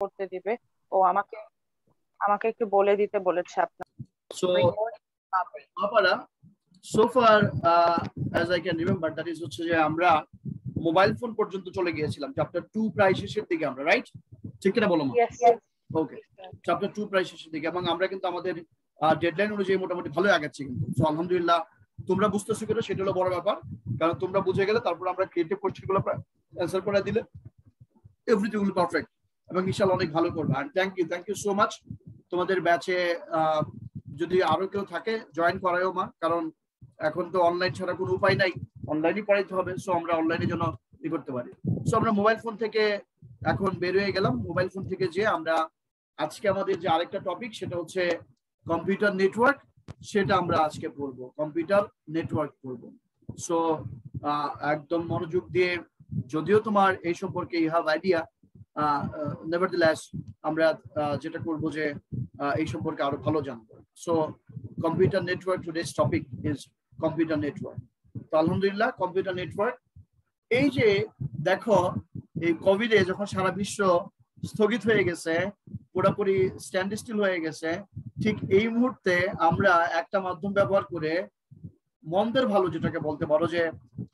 করতে দিবে। ও আমাকে আমাকে একটু বলে দিতে বলেছে আপনার। So, Apara, so far, as I can remember, that is হচ্ছে যে আমরা মোবাইল ফোন পর্যন্ত চলে গিয়েছিলাম চ্যাপ্টার 2 প্রায় শেষের দিকে আমরা, রাইট? ঠিক কিনা বলো মা? ওকে, চ্যাপ্টার 2 প্রায় শেষের দিকে এবং আমরা কিন্তু আমাদের ডেডলাইন অনুযায়ী মোটামুটি ভালো আগাচ্ছি কিন্তু। সো আলহামদুলিল্লাহ, তোমরা বুঝতেছো কিনা সেটা হলো বড় ব্যাপার, কারণ তোমরা বুঝে গেলে তারপর আমরা ক্রিয়েটিভ কোশ্চেনগুলো অ্যানসার করে দিলে এভরিথিং উইল পারফেক্ট এবং ইনশাআল্লাহ অনেক ভালো করবে। আর থ্যাংক ইউ সো মাচ। তোমাদের ব্যাচে যদি আরো কেউ থাকে জয়েন করায়ও মা, কারণ এখন তো অনলাইন ছাড়া কোনো উপায় নাই, অনলাইনই পড়াইতে হবে। সো আমরা অনলাইনের জন্য ই করতে পারি। সো আমরা মোবাইল ফোন থেকে এখন বের হয়ে গেলাম। মোবাইল ফোন থেকে যে আমরা আজকে আমাদের যে আরেকটা টপিক সেটা হচ্ছে কম্পিউটার নেটওয়ার্ক, সেটা আমরা আজকে পড়বো, কম্পিউটার নেটওয়ার্ক পড়বো। সো একদম মনোযোগ দিয়ে, যদিও তোমার এই সম্পর্কে ইউ হ্যাভ আইডিয়া, নেভারথেলেস আমরা যেটা করব যে এই সম্পর্কে আরো ভালো জানবো। So computer network, today's topic is computer network. তো আলহামদুলিল্লাহ, কম্পিউটার নেটওয়ার্ক, এই যে দেখো এই কোভিডে যখন সারা বিশ্ব স্থগিত হয়ে গেছে, পুরোপুরি স্ট্যান্ড স্টিল হয়ে গেছে, ঠিক এই মুহূর্তে আমরা একটা মাধ্যম ব্যবহার করে মন্দের ভালো, যেটাকে বলতে পারো যে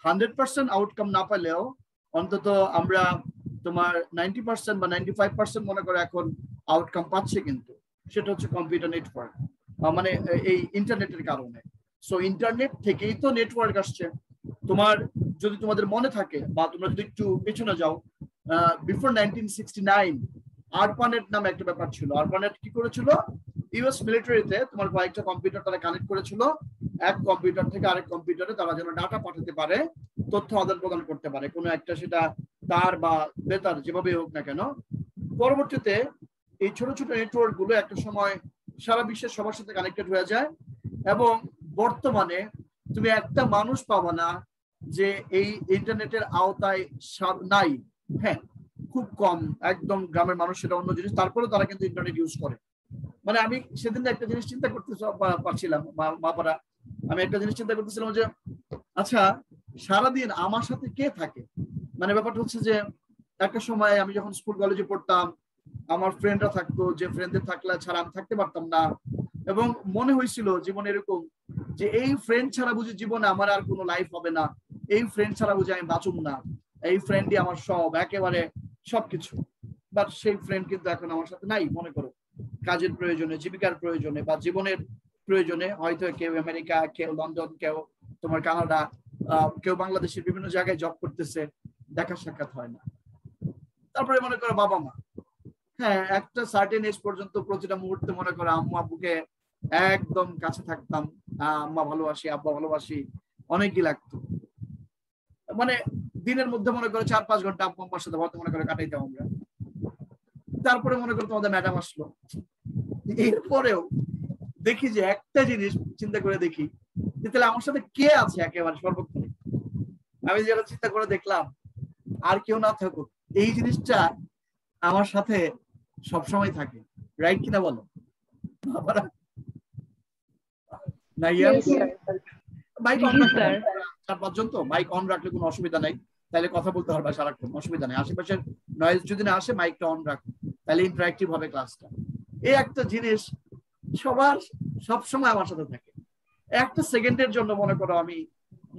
100% আউটকাম না পেলেও অন্তত আমরা তোমার 90% বা 95% মনে করে এখন আউটকাম পাচ্ছে, কিন্তু সেটা হচ্ছে কম্পিউটার নেটওয়ার্ক, মানে এই ইন্টারনেটের কারণে। সো ইন্টারনেট থেকেই তো নেটওয়ার্ক আসছে। যদি তোমাদের মনে থাকে বা তোমরা যদি একটু পেছনে যাও, বিফোর 1969 আরপানেট নামে একটা ব্যাপার ছিল। আরপানেট কি করেছিল? ইউএস মিলিটারিতে তোমার কয়েকটা কম্পিউটার তারা কানেক্ট করেছিল, এক কম্পিউটার থেকে আরেক কম্পিউটারে তারা যেন ডাটা পাঠাতে পারে, তথ্য আদান প্রদান করতে পারে, কোনো একটা সেটা তার বা বেতার যেভাবে হোক না কেন। পরবর্তীতে এই ছোট ছোট নেটওয়ার্ক গুলো একটা সময় সারা বিশ্বের সবার সাথে কানেক্টেড হয়ে যায় এবং বর্তমানে তুমি একটা মানুষ পাবা না যে এই ইন্টারনেটের আওতায় নাই। হ্যাঁ, খুব কম, একদম গ্রামের মানুষ, সেটা অন্য জিনিস, তারপরে তারা কিন্তু ইন্টারনেট ইউজ করে। মানে আমি সেদিন একটা জিনিস চিন্তা করতে পারছিলাম মাপারা, আমি একটা জিনিস চিন্তা করতেছিলাম যে আচ্ছা, সারাদিন আমার সাথে কে থাকে? মানে ব্যাপারটা হচ্ছে যে একটা সময় আমি যখন স্কুল কলেজে পড়তাম, আমার ফ্রেন্ডরা থাকতো, যে ফ্রেন্ডদের থাকলে ছাড়া আমি থাকতে পারতাম না, এবং মনে হয়েছিল জীবন এরকম যে এই ফ্রেন্ড ছাড়া বুঝি জীবনে আমার আর কোনো লাইফ হবে না, এই ফ্রেন্ড ছাড়া বুঝি আমি বাঁচুম না, এই ফ্রেন্ডই আমার সব, একেবারে সবকিছু। বাট সেই ফ্রেন্ড কিন্তু এখন আমার সাথে নাই। মনে করো কাজের প্রয়োজনে, জীবিকার প্রয়োজনে বা জীবনের প্রয়োজনে হয়তো কেউ আমেরিকা, কেউ লন্ডন, কেউ তোমার কানাডা, কেউ বাংলাদেশের বিভিন্ন জায়গায় জব করতেছে, দেখা সাক্ষাৎ হয় না। তারপরে মনে করো বাবা মা, হ্যাঁ একটা সার্টেন এজ পর্যন্ত প্রতিটা মুহূর্তে মনে করো আম্মু আব্বুকে একদম কাছে থাকতাম, আম্মা ভালোবাসি, আব্বা ভালোবাসি, অনেকই লাগতো। মানে দিনের মধ্যে মনে করো 4-5 ঘন্টা আব্বু আম্মার সাথে হয়তো মনে করে কাটাইতাম আমরা। তারপরে মনে করো তোমাদের ম্যাডাম আসলো, এরপরেও দেখি যে একটা জিনিস চিন্তা করে দেখি যে তাহলে আমার সাথে কে আছে একেবারে সর্বক্ষণে। আমি যেটা চিন্তা করে দেখলাম, আর কেউ না থাকুক, এই জিনিসটা আমার সাথে সবসময় থাকে। রাইট কিনা বলো? মাইক অন রাখলে 4-5 জন তো মাইক অন রাখলে কোনো অসুবিধা নাই, তাহলে কথা বলতে পারবে সারাক্ষণ, অসুবিধা নেই। আশেপাশের নয়েজ যদি না আসে মাইকটা অন রাখো, তাহলে ইন্টারেক্টিভ হবে ক্লাসটা। এই একটা জিনিস সবার সবসময় আমার সাথে থাকে। একটা সেকেন্ডের জন্য মনে করো আমি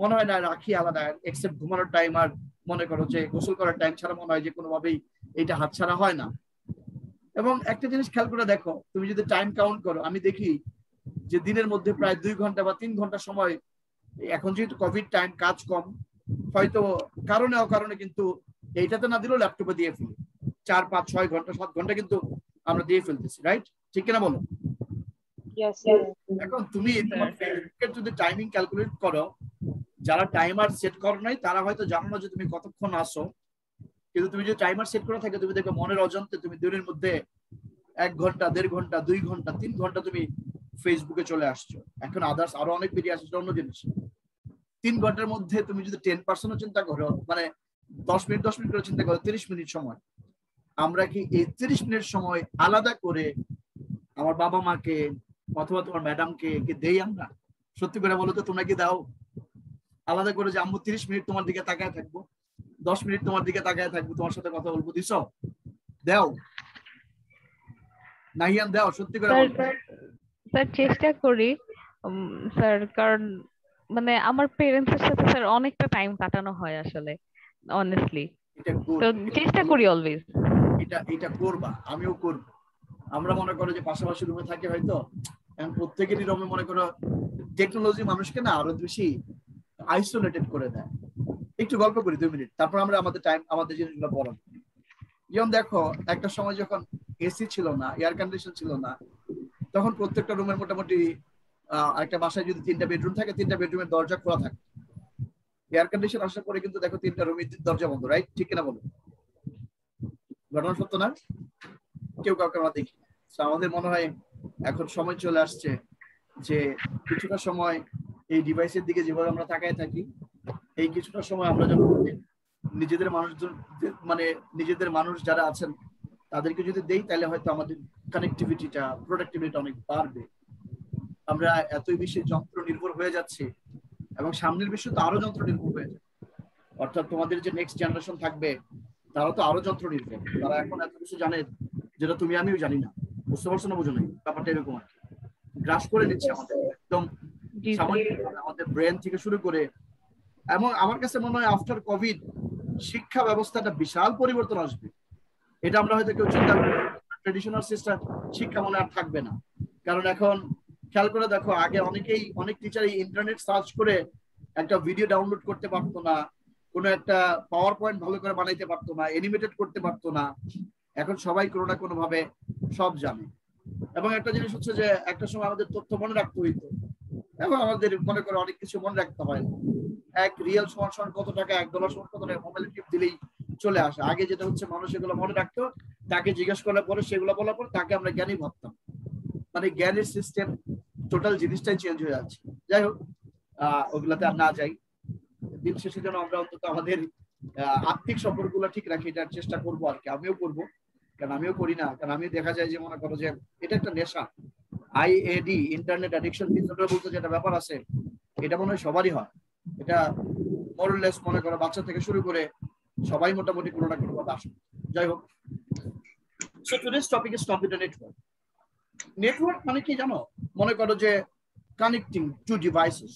মনে হয় না রাখি আলাদা, এক্সেপ্ট ঘুমানোর টাইম আর মনে করো যে গোসল করার টাইম ছাড়া মনে হয় যে কোনোভাবেই এটা হাতছাড়া হয় না। এবং একটা জিনিস খেয়াল করে দেখো, তুমি যদি টাইম কাউন্ট করো, আমি দেখি যে দিনের মধ্যে প্রায় 2 ঘন্টা বা 3 ঘন্টা সময়, এখন যেহেতু কোভিড টাইম, কাজ কম, হয়তো কারণে অকারণে কিন্তু এইটাতে না দিলেও ল্যাপটপে দিয়ে ফেলি, 4-5-6 ঘন্টা 7 ঘন্টা কিন্তু আমরা দিয়ে ফেলতেছি। রাইট? ঠিক কিনা বলো? এখন তুমি যদি টাইমিং ক্যালকুলেট করো, যারা টাইমার সেট করো নাই তারা হয়তো জানো না যে তুমি কতক্ষণ আসো, কিন্তু তুমি যদি টাইমার সেট করে থাকে, তুমি দেখবে মনের অজান্তে তুমি দিনের মধ্যে 1 ঘন্টা, 1.5 ঘন্টা, 2 ঘন্টা, 3 ঘন্টা তুমি ফেসবুকে চলে আসছো। এখন আদার্স আরো অনেক বেরিয়ে আসছে, অন্য জিনিস। 3 ঘন্টার মধ্যে তুমি যদি 10% চিন্তা করো, মানে 10 মিনিট 10 মিনিট করে চিন্তা করো, 30 মিনিট সময়। আমরা কি এই 30 মিনিট সময় আলাদা করে আমার বাবা মাকে অথবা তোমার ম্যাডামকে কি দেই আমরা? সত্যি করে বলো তো, তোমরা কি দাও আলাদা করে যে আম্মু 30 মিনিট তোমার দিকে তাকায় থাকবো, 10 মিনিট তোমার দিকে তাকায় থাকবো, তোমার সাথে কথা বলবো, দিছো? দাও? নাহিয়ান দাও, সত্যি করে স্যার বলো। স্যার চেষ্টা করি স্যার, কারণ মানে আমার পেরেন্টস এর সাথে স্যার অনেকটা টাইম কাটানো হয় আসলে, অনেস্টলি। এটা গুড, তো চেষ্টা করি অলওয়েজ। এটা এটা করবা, আমিও করব। আমরা মনে করো যে পাশাপাশি রুমে থাকি হয়তো, এখন প্রত্যেকেরই রুমে মনে করো টেকনোলজি মানুষকে না আরো বেশি আইসোলেটেড করে দেয়। একটু গল্প করি 2 মিনিট, তারপর আমরা আমাদের টাইম আমাদের জিনিসগুলো পড়াবো। যেমন দেখো, একটা সময় যখন এসি ছিল না, এয়ার কন্ডিশন ছিল না, তখন প্রত্যেকটা রুমের মোটামুটি একটা বাসায় যদি 3টা বেডরুম থাকে, 3টা বেডরুমের দরজা খোলা থাকে। এয়ার কন্ডিশন আসার পরে কিন্তু দেখো 3টা রুমের দরজা বন্ধ, রাইট? ঠিক কিনা বলো? ঘটনা সত্য না? কেউ কাউকে আমরা দেখি। আমাদের মনে হয় এখন সময় চলে আসছে যে কিছুটা সময় এই ডিভাইসের দিকে যেভাবে আমরা তাকায় থাকি, এই কিছুটা সময় আমরা যখন নিজেদের মানুষজন, মানে নিজেদের মানুষ যারা আছেন তাদেরকে যদি দেই, তাহলে হয়তো আমাদের কানেক্টিভিটিটা, প্রোডাক্টিভিটি অনেক বাড়বে। আমরা এতই বেশি যন্ত্র নির্ভর হয়ে যাচ্ছি, এবং সামনের বিশ্ব তো আরো যন্ত্র নির্ভর হয়ে যাবে। অর্থাৎ তোমাদের যে নেক্সট জেনারেশন থাকবে, তারা তো আরো যন্ত্র নির্ভর। তারা এখন এত কিছু জানে যেটা তুমি আমিও জানি না। বুঝতে পারছো না? বুঝো নাই ব্যাপারটা এরকম আর কি। গ্রাস করে নিচ্ছে আমাদের একদম জি স্যার। সামাজিক, আমাদের ব্রেন থেকে শুরু করে। এবং আমার কাছে মনে হয় আফটার কোভিড শিক্ষা ব্যবস্থাটা বিশাল পরিবর্তন আসবে। এটা আমরা হয়তো কেউ চিন্তা করি, ট্রেডিশনাল সিস্টেম শিক্ষা মনে আর থাকবে না। কারণ এখন খেয়াল করে দেখো, আগে অনেক টিচার ইন্টারনেট সার্চ করে একটা ভিডিও ডাউনলোড করতে পারতো না, কোনো একটা পাওয়ার পয়েন্ট ভালো করে বানাইতে পারতো না, অ্যানিমেটেড করতে পারতো না। এখন সবাই কোনো না কোনো ভাবে সব জানে। এবং একটা জিনিস হচ্ছে যে একটা সময় আমাদের তথ্য মনে রাখতে হইতো, এবং আমাদের মনে করে অনেক কিছু মনে রাখতে হয় না। এক রিয়েল সমান কত টাকা, $1 সমান কত টাকা, মোবাইলে টিপ দিলেই চলে আসে। আগে যেটা হচ্ছে মানুষ এগুলো মনে রাখতো, তাকে জিজ্ঞেস করার পরে সেগুলো বলার পর তাকে আমরা জ্ঞানী ভাবতাম। মানে জ্ঞানের সিস্টেম, টোটাল জিনিসটাই চেঞ্জ হয়ে যাচ্ছে। যাই হোক, ওগুলাতে আর না যাই। দিন শেষে যেন আমরা অন্তত আমাদের আর্থিক সম্পর্কগুলো ঠিক রাখি, এটার চেষ্টা করবো আর কি। আমিও করবো, কারণ আমিও করি না। কারণ আমি দেখা যায় যে মনে করো যে এটা একটা নেশা, আইএডি, ইন্টারনেট অ্যাডিকশন ডিসঅর্ডার বলতে যেটা ব্যাপার আছে, এটা মনে হয় সবারই হয়। এটা মোরলেস মনে করো বাচ্চা থেকে শুরু করে সবাই মোটামুটি কোনো না কোনো ভাবে আসে। যাই হোক, so today's topic is computer network. Network মানে কি জানো? মনে করো যে কানেক্টিং টু ডিভাইসেস।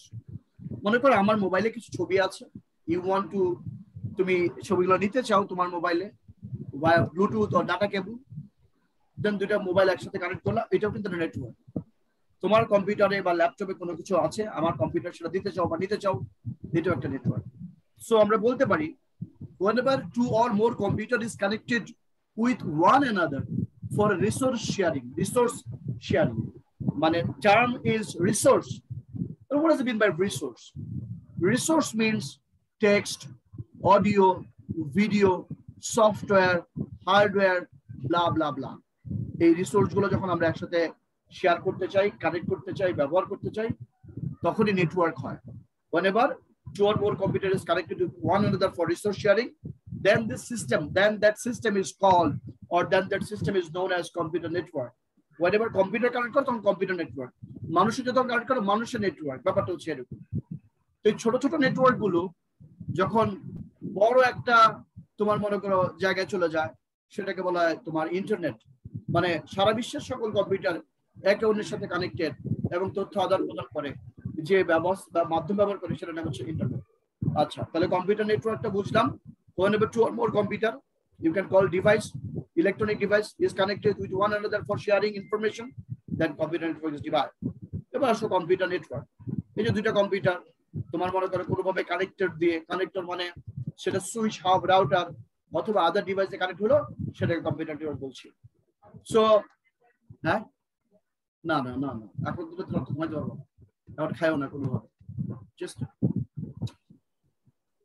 মনে করো আমার মোবাইলে কিছু ছবি আছে, ইউ ওয়ান্ট টু, তুমি ছবিগুলো নিতে চাও তোমার মোবাইলে ভায়া ব্লুটুথ ও ডাটা কেবল, দেন দুইটা মোবাইল একসাথে কানেক্ট করলাম, এটাও কিন্তু নেটওয়ার্ক। তোমার কম্পিউটারে বা ল্যাপটপে কোনো কিছু আছে, আমার কম্পিউটার সেটা দিতে চাও বা নিতে চাও, এটাও একটা নেটওয়ার্ক। সো আমরা বলতে পারি whenever two or more computer is connected with one another for resource sharing, মানে term is resource. What does it mean by resource? Resource means text, audio, video, software, hardware, blah blah blah. এই resource গুলো যখন আমরা একসাথে share করতে চাই, connect করতে চাই, ব্যবহার করতে চাই, তখনই নেটওয়ার্ক হয়। Whenever two or more computer is connected to one another for resource sharing, then that system is called, or then that system is known as computer network. Whenever computer connect করে তখন computer network, মানুষের যখন connect করে মানুষের network. ব্যাপারটা হচ্ছে এরকম। তো এই ছোট ছোট নেটওয়ার্ক গুলো যখন বড় একটা তোমার মনে করো জায়গায় চলে যায়, সেটাকে বলা হয় তোমার ইন্টারনেট। মানে সারা বিশ্বের সকল কম্পিউটার একে অন্যের সাথে কানেক্টেড এবং তথ্য আদান প্রদান করে, যে ব্যবস্থা মাধ্যম ব্যবহার করে, সেটা নাম হচ্ছে ইন্টারনেট। আচ্ছা, তাহলে কম্পিউটার নেটওয়ার্কটা বুঝলাম। whenever two or more computer, you can call device, electronic device is connected with one another for sharing information, then computer network is divided. এবার আসো কম্পিউটার নেটওয়ার্ক। এই যে দুইটা কম্পিউটার তোমার মনে করো কোনোভাবে কানেক্টেড দিয়ে, কানেক্টর মানে সেটা সুইচ, হাব, রাউটার অথবা আদার ডিভাইসে কানেক্ট হলো, সেটাকে কম্পিউটার নেটওয়ার্ক বলছি। সো হ্যাঁ, না না না না, এখন দুটো তোমার ঘুমাইতে পারবো না, এখন খাইও না কোনোভাবে। জাস্ট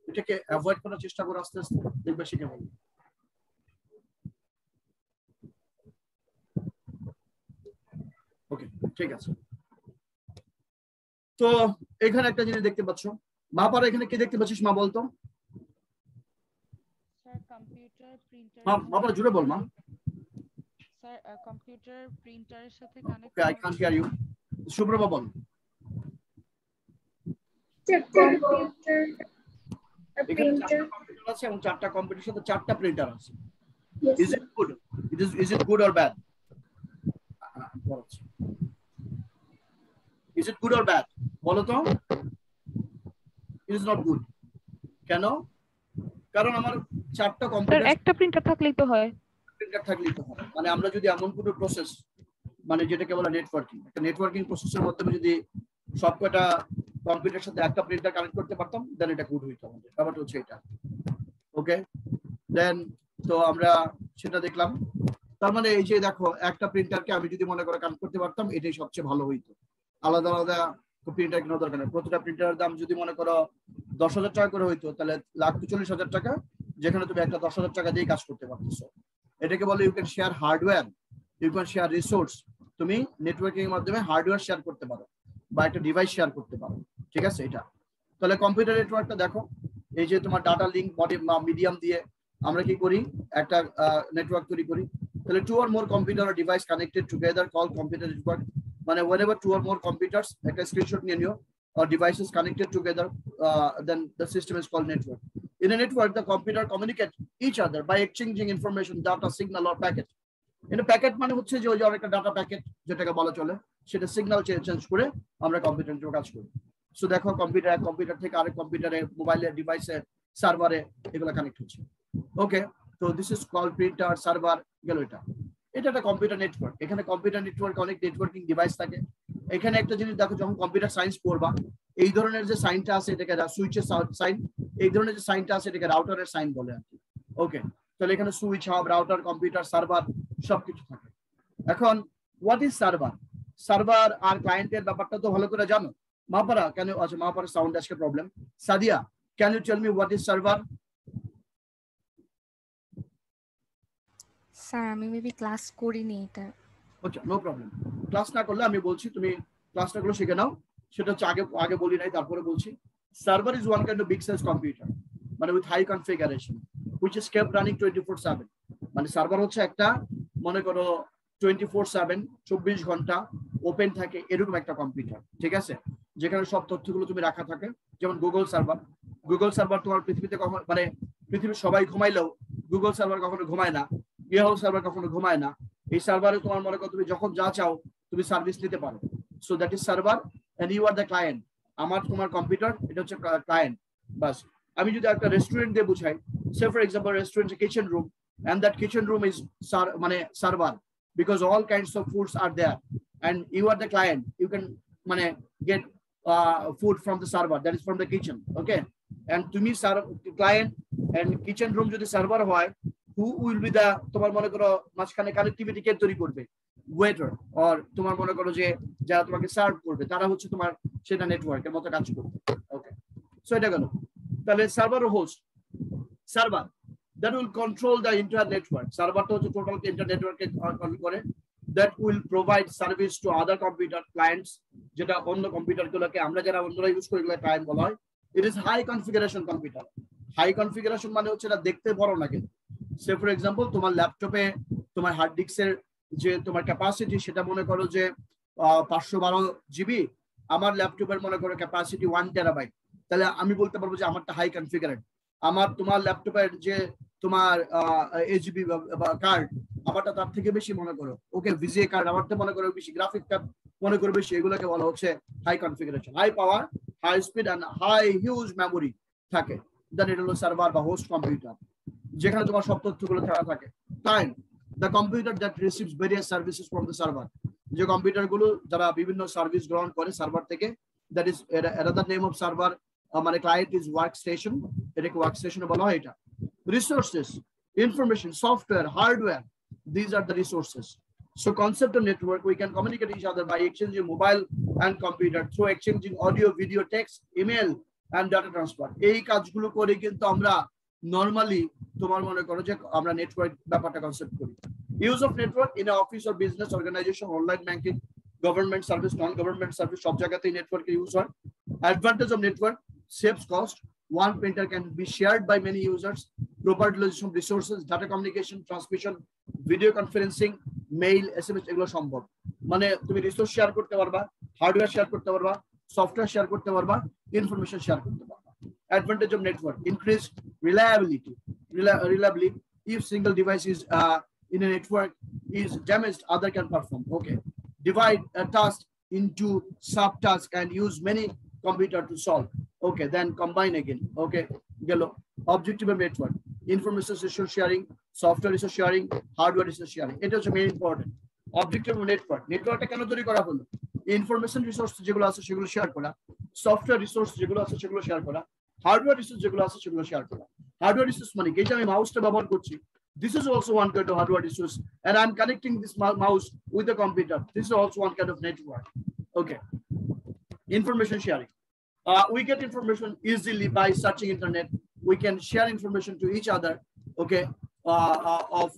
এটাকে অ্যাভয়েড করার চেষ্টা করো, আস্তে আস্তে দেখবে শিখে বলবে। ওকে, ঠিক আছে। তো এখানে একটা জিনিস দেখতে পাচ্ছ, মা পারা এখানে কি দেখতে পাচ্ছিস মা বলতো? স্যার কম্পিউটার প্রিন্টার, মা পারা জুড়ে বল মা। স্যার কম্পিউটার প্রিন্টারের সাথে connect okay, I can't hear you. Subhrava বল। কম্পিউটার এখানে প্রিন্টার। 4টা কম্পিউটার আছে এবং 4টা কম্পিউটারের সাথে 4টা প্রিন্টার আছে। Yes, Is it good? Is it good or bad? হচ্ছে। Is it good or bad? বলো তো। It is not good. কেন? কারণ আমার 4টা স্যার কম্পিউটার একটা প্রিন্টার থাকলেই তো হয়। প্রিন্টার থাকলেই তো হয়। মানে আমরা যদি এমন কোনো প্রসেস মানে যেটাকে বলা নেটওয়ার্কিং, একটা নেটওয়ার্কিং প্রসেসের মাধ্যমে যদি সবকটা কম্পিউটারের সাথে একটা প্রিন্টার কানেক্ট করতে পারতাম, দেন এটা গুড হইতো আমাদের। ব্যাপারটা হচ্ছে এটা। ওকে, দেন তো আমরা সেটা দেখলাম। তার মানে এই যে দেখো, একটা প্রিন্টারকে আমি যদি মনে করে কানেক্ট করতে পারতাম, এটাই সবচেয়ে ভালো হইতো। আলাদা আলাদা প্রিন্টার কেনার দরকার নেই। প্রতিটা প্রিন্টারের দাম যদি মনে করো 10,000 টাকা করে হইতো, তাহলে 1,40,000 টাকা, যেখানে তুমি একটা 10,000 টাকা দিয়ে কাজ করতে পারতেছো। এটাকে বলে you can share hardware, you can share resource. তুমি নেটওয়ার্কিং এর মাধ্যমে হার্ডওয়্যার শেয়ার করতে পারো বা একটা ডিভাইস শেয়ার করতে পারো। ঠিক আছে, এটা তাহলে কম্পিউটার নেটওয়ার্কটা দেখো, এই যে তোমার ডাটা লিঙ্ক বডি মিডিয়াম দিয়ে আমরা কি করি, একটা নেটওয়ার্ক তৈরি করি। তাহলে 2 or more computer or device connected together called computer network. মানে whenever 2 or more computers, একটা স্ক্রিনশট নিয়ে নিও, or devices connected together, then the system is called network. In a network, the computer communicate each other by exchanging information, data, signal or packet. In a packet মানে হচ্ছে যে ওই যে একটা data packet যেটাকে বলা চলে, সেটা সিগন্যাল চেঞ্জ করে আমরা কম্পিউটার নিয়ে কাজ করি। সো দেখো, কম্পিউটার থেকে আরেক কম্পিউটারে, মোবাইলে, ডিভাইসে, সার্ভারে এগুলো কানেক্ট হচ্ছে। ওকে, তো this is call printer, server গেল। এটা একটা কম্পিউটার নেটওয়ার্ক। এখানে কম্পিউটার নেটওয়ার্ক অনেক নেটওয়ার্কিং ডিভাইস থাকে। এখানে একটা জিনিস দেখো, যখন কম্পিউটার সায়েন্স পড়বা, এই ধরনের যে সাইনটা আছে এটাকে সুইচের সাইন, এই ধরনের যে সাইনটা আছে এটাকে রাউটারের সাইন বলে আর কি। ওকে, তাহলে এখানে switch, hub, router, computer, server সবকিছু থাকে। এখন হোয়াট ইজ সার্ভার? সার্ভার আর ক্লায়েন্টের ব্যাপারটা তো ভালো করে জানো। মাপারা কেন? আচ্ছা, মাপারা সাউন্ড আজকে problem. Sadia, can you tell me what is server? Sir আমি মেবি ক্লাস করিনি এটা। আচ্ছা, নো প্রবলেম। ক্লাস না করলে আমি বলছি, তুমি ক্লাসটা গুলো শিখে নাও। সেটা হচ্ছে আগে বলি নাই, তারপরে বলছি। Server is one kind of big size computer, মানে with high configuration, which is kept running 24/7। মানে সার্ভার হচ্ছে একটা, মনে করো 24/7, 24 ঘন্টা ওপেন থাকে এরকম একটা কম্পিউটার। ঠিক আছে, যেখানে সব তথ্যগুলো তুমি রাখা থাকে। যেমন গুগল সার্ভার তোমার পৃথিবীতে কখনো, মানে পৃথিবীর সবাই ঘুমাইলেও গুগল সার্ভার কখনো ঘুমায় না, ইয়াহু সার্ভার কখনো ঘুমায় না। এই সার্ভারে তোমার মনে করো তুমি যখন যা চাও তুমি সার্ভিস নিতে পারো। So that is server and you are the client. তোমার কম্পিউটার এটা হচ্ছে ক্লায়েন্ট। বাস, আমি যদি একটা রেস্টুরেন্ট দিয়ে বুঝাই, say for example restaurant kitchen room, and that kitchen room is মানে server, because all kinds of foods are there and you are the client, you can মানে get food from the server, that is from the kitchen. Okay, and তুমি client and kitchen room যদি server হয়, who will be the, তোমার মনে করো মাঝখানে connectivity কে তৈরি করবে? ওয়েটার, or তোমার মনে করো যে যারা তোমাকে সার্ভ করবে তারা হচ্ছে তোমার সেটা নেটওয়ার্কের মতো কাজ করবে। ওকে, সো এটা গেল। তাহলে সার্ভার ও host. Server that will control the entire network. Server to total internet network control করে, that will provide service to other computer clients, যেটা অন্য কম্পিউটার গুলোকে আমরা যারা অন্যরা ইউজ করি এগুলো ক্লায়েন্ট বলা হয়। It is high configuration computer. High configuration মানে হচ্ছে এটা দেখতে বড় না, কিন্তু সে ফর এক্সাম্পল তোমার ল্যাপটপে তোমার হার্ড ডিস্কের যে তোমার ক্যাপাসিটি সেটা মনে করো যে 512 জিবি, আমার ল্যাপটপের মনে করো ক্যাপাসিটি 1 টেরাবাইট, তাহলে আমি বলতে পারবো যে আমারটা হাই কনফিগারেড। তোমার ল্যাপটপের যে তোমার এইচবি কার্ড, আমারটা তার থেকে বেশি মনে করো। ওকে, ভিজিএ কার্ড আমারটা মনে করো বেশি, গ্রাফিক কার্ড মনে করো বেশি, এগুলোকে বলা হচ্ছে high configuration. High power, high speed and high huge memory থাকে, দেন এটা হলো সার্ভার বা হোস্ট কম্পিউটার, যেখানে তোমার সব তথ্যগুলো থাকে। Time, the computer that receives various services from the server, যে কম্পিউটার গুলো যারা বিভিন্ন সার্ভিস গ্রহণ করে সার্ভার থেকে, that is another name of server, মানে ক্লায়েন্ট ইজ ওয়ার্ক স্টেশন, এটাকে ওয়ার্ক স্টেশন বলা হয়। এটা resources, information, software, hardware, these are the resources. So concept of network, we can communicate each other by exchanging mobile and computer, through exchanging audio, video, text, email and data transfer. এই কাজগুলো করে কিন্তু আমরা normally তোমার মনে করো যে আমরা নেটওয়ার্ক ব্যাপারটা কনসেপ্ট করি। Use of network in a office or business organisation, online banking, government service, non government service, সব জায়গাতেই নেটওয়ার্কের ইউজ হয়। Advantage of network, saves cost. One printer can be shared by many users. Proper utilization of resources, data communication, transmission, video conferencing, mail, SMS এগুলো সম্ভব। মানে তুমি resource share করতে পারবা, হার্ডওয়্যার শেয়ার করতে পারবা, সফটওয়্যার শেয়ার করতে পারবা, ইনফরমেশন শেয়ার করতে পারবা। Advantage of network, increased reliability. If single device is in a network is damaged, other can perform. Okay, divide a task into subtasks and use many computer to solve. Okay, then combine again. Okay, gelo objective network, information resource sharing, software resource sharing, hardware resource sharing. It is very important. Objective network, নেটওয়ার্কটা কেন তৈরি করা হলো? Information resource যেগুলো আছে সেগুলো share করা, software resource যেগুলো আছে সেগুলো শেয়ার করা, হার্ডওয়্যার রিসোর্স যেগুলো আছে সেগুলো শেয়ার করা। হার্ডওয়্যার রিসোর্স মানে কি, যে আমি মাউসটা ব্যবহার করছি, this is also one kind of hardware resource, and I'm connecting this mouse with the computer. This is also one kind of network. Okay, information sharing. We get information easily by searching internet. We can share information to each other. Okay, of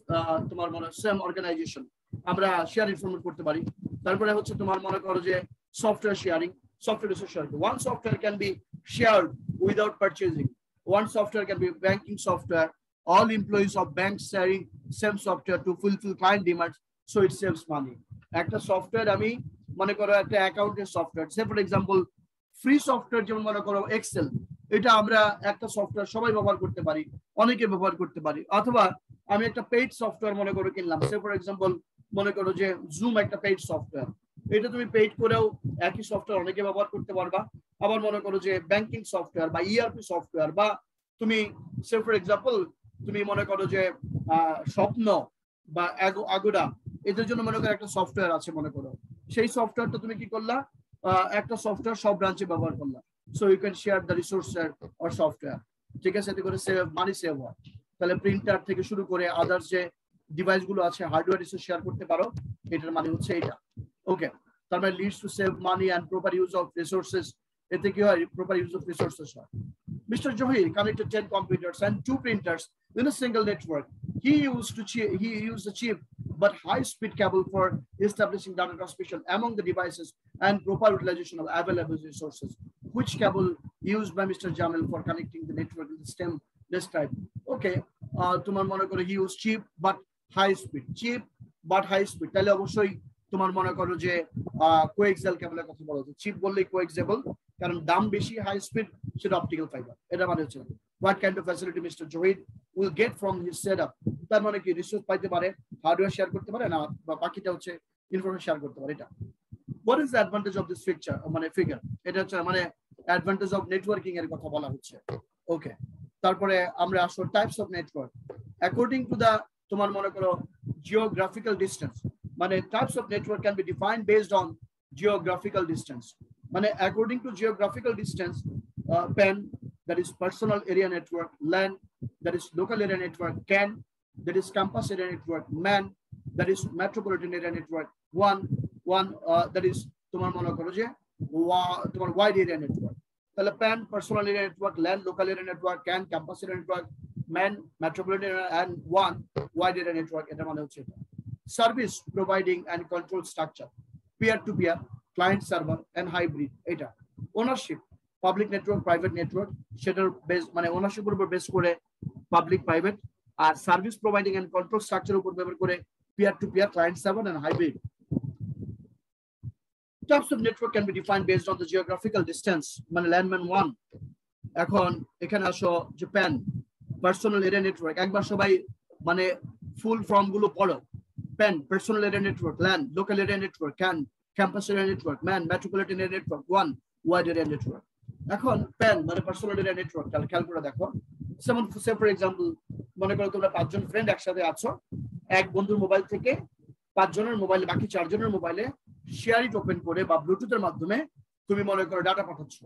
তোমার মনে same organization. আমরা share information করতে পারি। তারপরে হচ্ছে তোমার মনে করো যে software sharing, software resource sharing. One software can be shared without purchasing. One software can be banking software. All employees of banks sharing same software to fulfill client demands, so it saves money. একটা software আমি মনে করো একটা অ্যাকাউন্টের software, say for example free software যেমন মনে করো Excel, এটা আমরা একটা সফটওয়্যার সবাই ব্যবহার করতে পারি, অনেকে ব্যবহার করতে পারি। অথবা আমি একটা পেইড সফটওয়্যার মনে করো কিনলাম, সে ফর এক্সাম্পল মনে করো যে জুম একটা পেইড সফটওয়্যার, এটা তুমি পেইড করেও একই সফটওয়্যার অনেকে ব্যবহার করতে পারবা। আবার মনে করো যে ব্যাংকিং সফটওয়্যার বা ইআরপি সফটওয়্যার, বা তুমি সে ফর এক্সাম্পল তুমি মনে করো যে স্বপ্ন বা আগোডা, এদের জন্য মনে করো একটা সফটওয়্যার আছে মনে করো, সেই সফটওয়্যারটা তুমি কি করলা, একটা সফটওয়্যার সব ব্রাঞ্চে ব্যবহার করলা, so you can share the resource or software. ঠিক আছে, এতে করে মানি সেভ হয়। তাহলে প্রিন্টার থেকে শুরু করে আদার্স যে ডিভাইস গুলো আছে হার্ডওয়্যার রিসোর্স শেয়ার করতে পারো, এটার মানে হচ্ছে এটা। ওকে, তার মানে leads to save money and proper use of resources. এতে কি হয়, প্রপার ইউজ অফ রিসোর্সেস হয়। Mr. Johir connected 10 computers and 2 printers in a single network. He used a cheap but high-speed cable for establishing data transmission among the devices and proper utilization of available resources. Which cable used by Mr. Jamil for connecting the network in the stem described? Okay, তোমার মনে করো he used cheap but high speed. Cheap but high speed. তাহলে অবশ্যই তোমার মনে করো যে কোএক্সেল কেবলের কথা বলা হচ্ছে। চিপ বললে কোএক্সেবল, কারণ দাম বেশি, হাই স্পিড সেটা অপটিক্যাল ফাইবার। এটা মানে হচ্ছে what kind of facility mister Zahir will get from his setup. তার মানে কি, রিসোর্স পাইতে পারে, হার্ডওয়্যার শেয়ার করতে পারে না, বা বাকিটা হচ্ছে ইনফরমেশন শেয়ার করতে পারে। এটা what is the advantage of this picture, মানে ফিগার, এটা হচ্ছে মানে অ্যাডভান্টেজ অফ নেটওয়ার্কিং এর কথা বলা হচ্ছে। ওকে, তারপরে আমরা আসল types of network according to the তোমার মনে করো জিওগ্রাফিক্যাল ডিস্টেন্স। মানে types of network can be defined based on geographical distance. মানে according to geographical distance, PAN, that is personal area network; LAN, that is local area network; CAN, that is campus area network; MAN, that is metropolitan area network; one that is তোমার মনে করো যে তোমার wide area network। তাহলে PAN personal area network, LAN local area network, CAN campus area network, MAN metropolitan area, and one wide area network। এটা মানে হচ্ছে এটা। Service providing and control structure, peer to peer, client server and hybrid। এটা ownership, public network, private network, সেটার base মানে ওনারশিপের উপর base করে পাবলিক প্রাইভেট, আর সার্ভিস প্রোভাইডিং এন্ড কন্ট্রোল স্ট্রাকচারের উপর ব্যবহার করে peer to peer, client server and hybrid. Types of network can be defined based on the geographical distance, মানে ল্যান্ডম্যান 1। এখন এখানে আসো যে PAN পার্সোনাল এরিয়া নেটওয়ার্ক, একবার সবাই মানে ফুল ফর্ম গুলো পড়ো। PAN personal area network, LAN local area network, CAN campus area network, MAN metropolitan area network, one wide area network. এখন PAN মানে পার্সোনাল এরিয়া নেটওয়ার্ক, তাহলে খেয়াল করে দেখো। যেমন সে ফর এক্সাম্পল মনে করো তোমরা 5 জন ফ্রেন্ড একসাথে আছো, এক বন্ধুর মোবাইল থেকে 5 জনের মোবাইলে, বাকি 4 জনের মোবাইলে শেয়ার ইট ওপেন করে বা ব্লুটুথের মাধ্যমে তুমি মনে করো ডাটা পাঠাচ্ছ,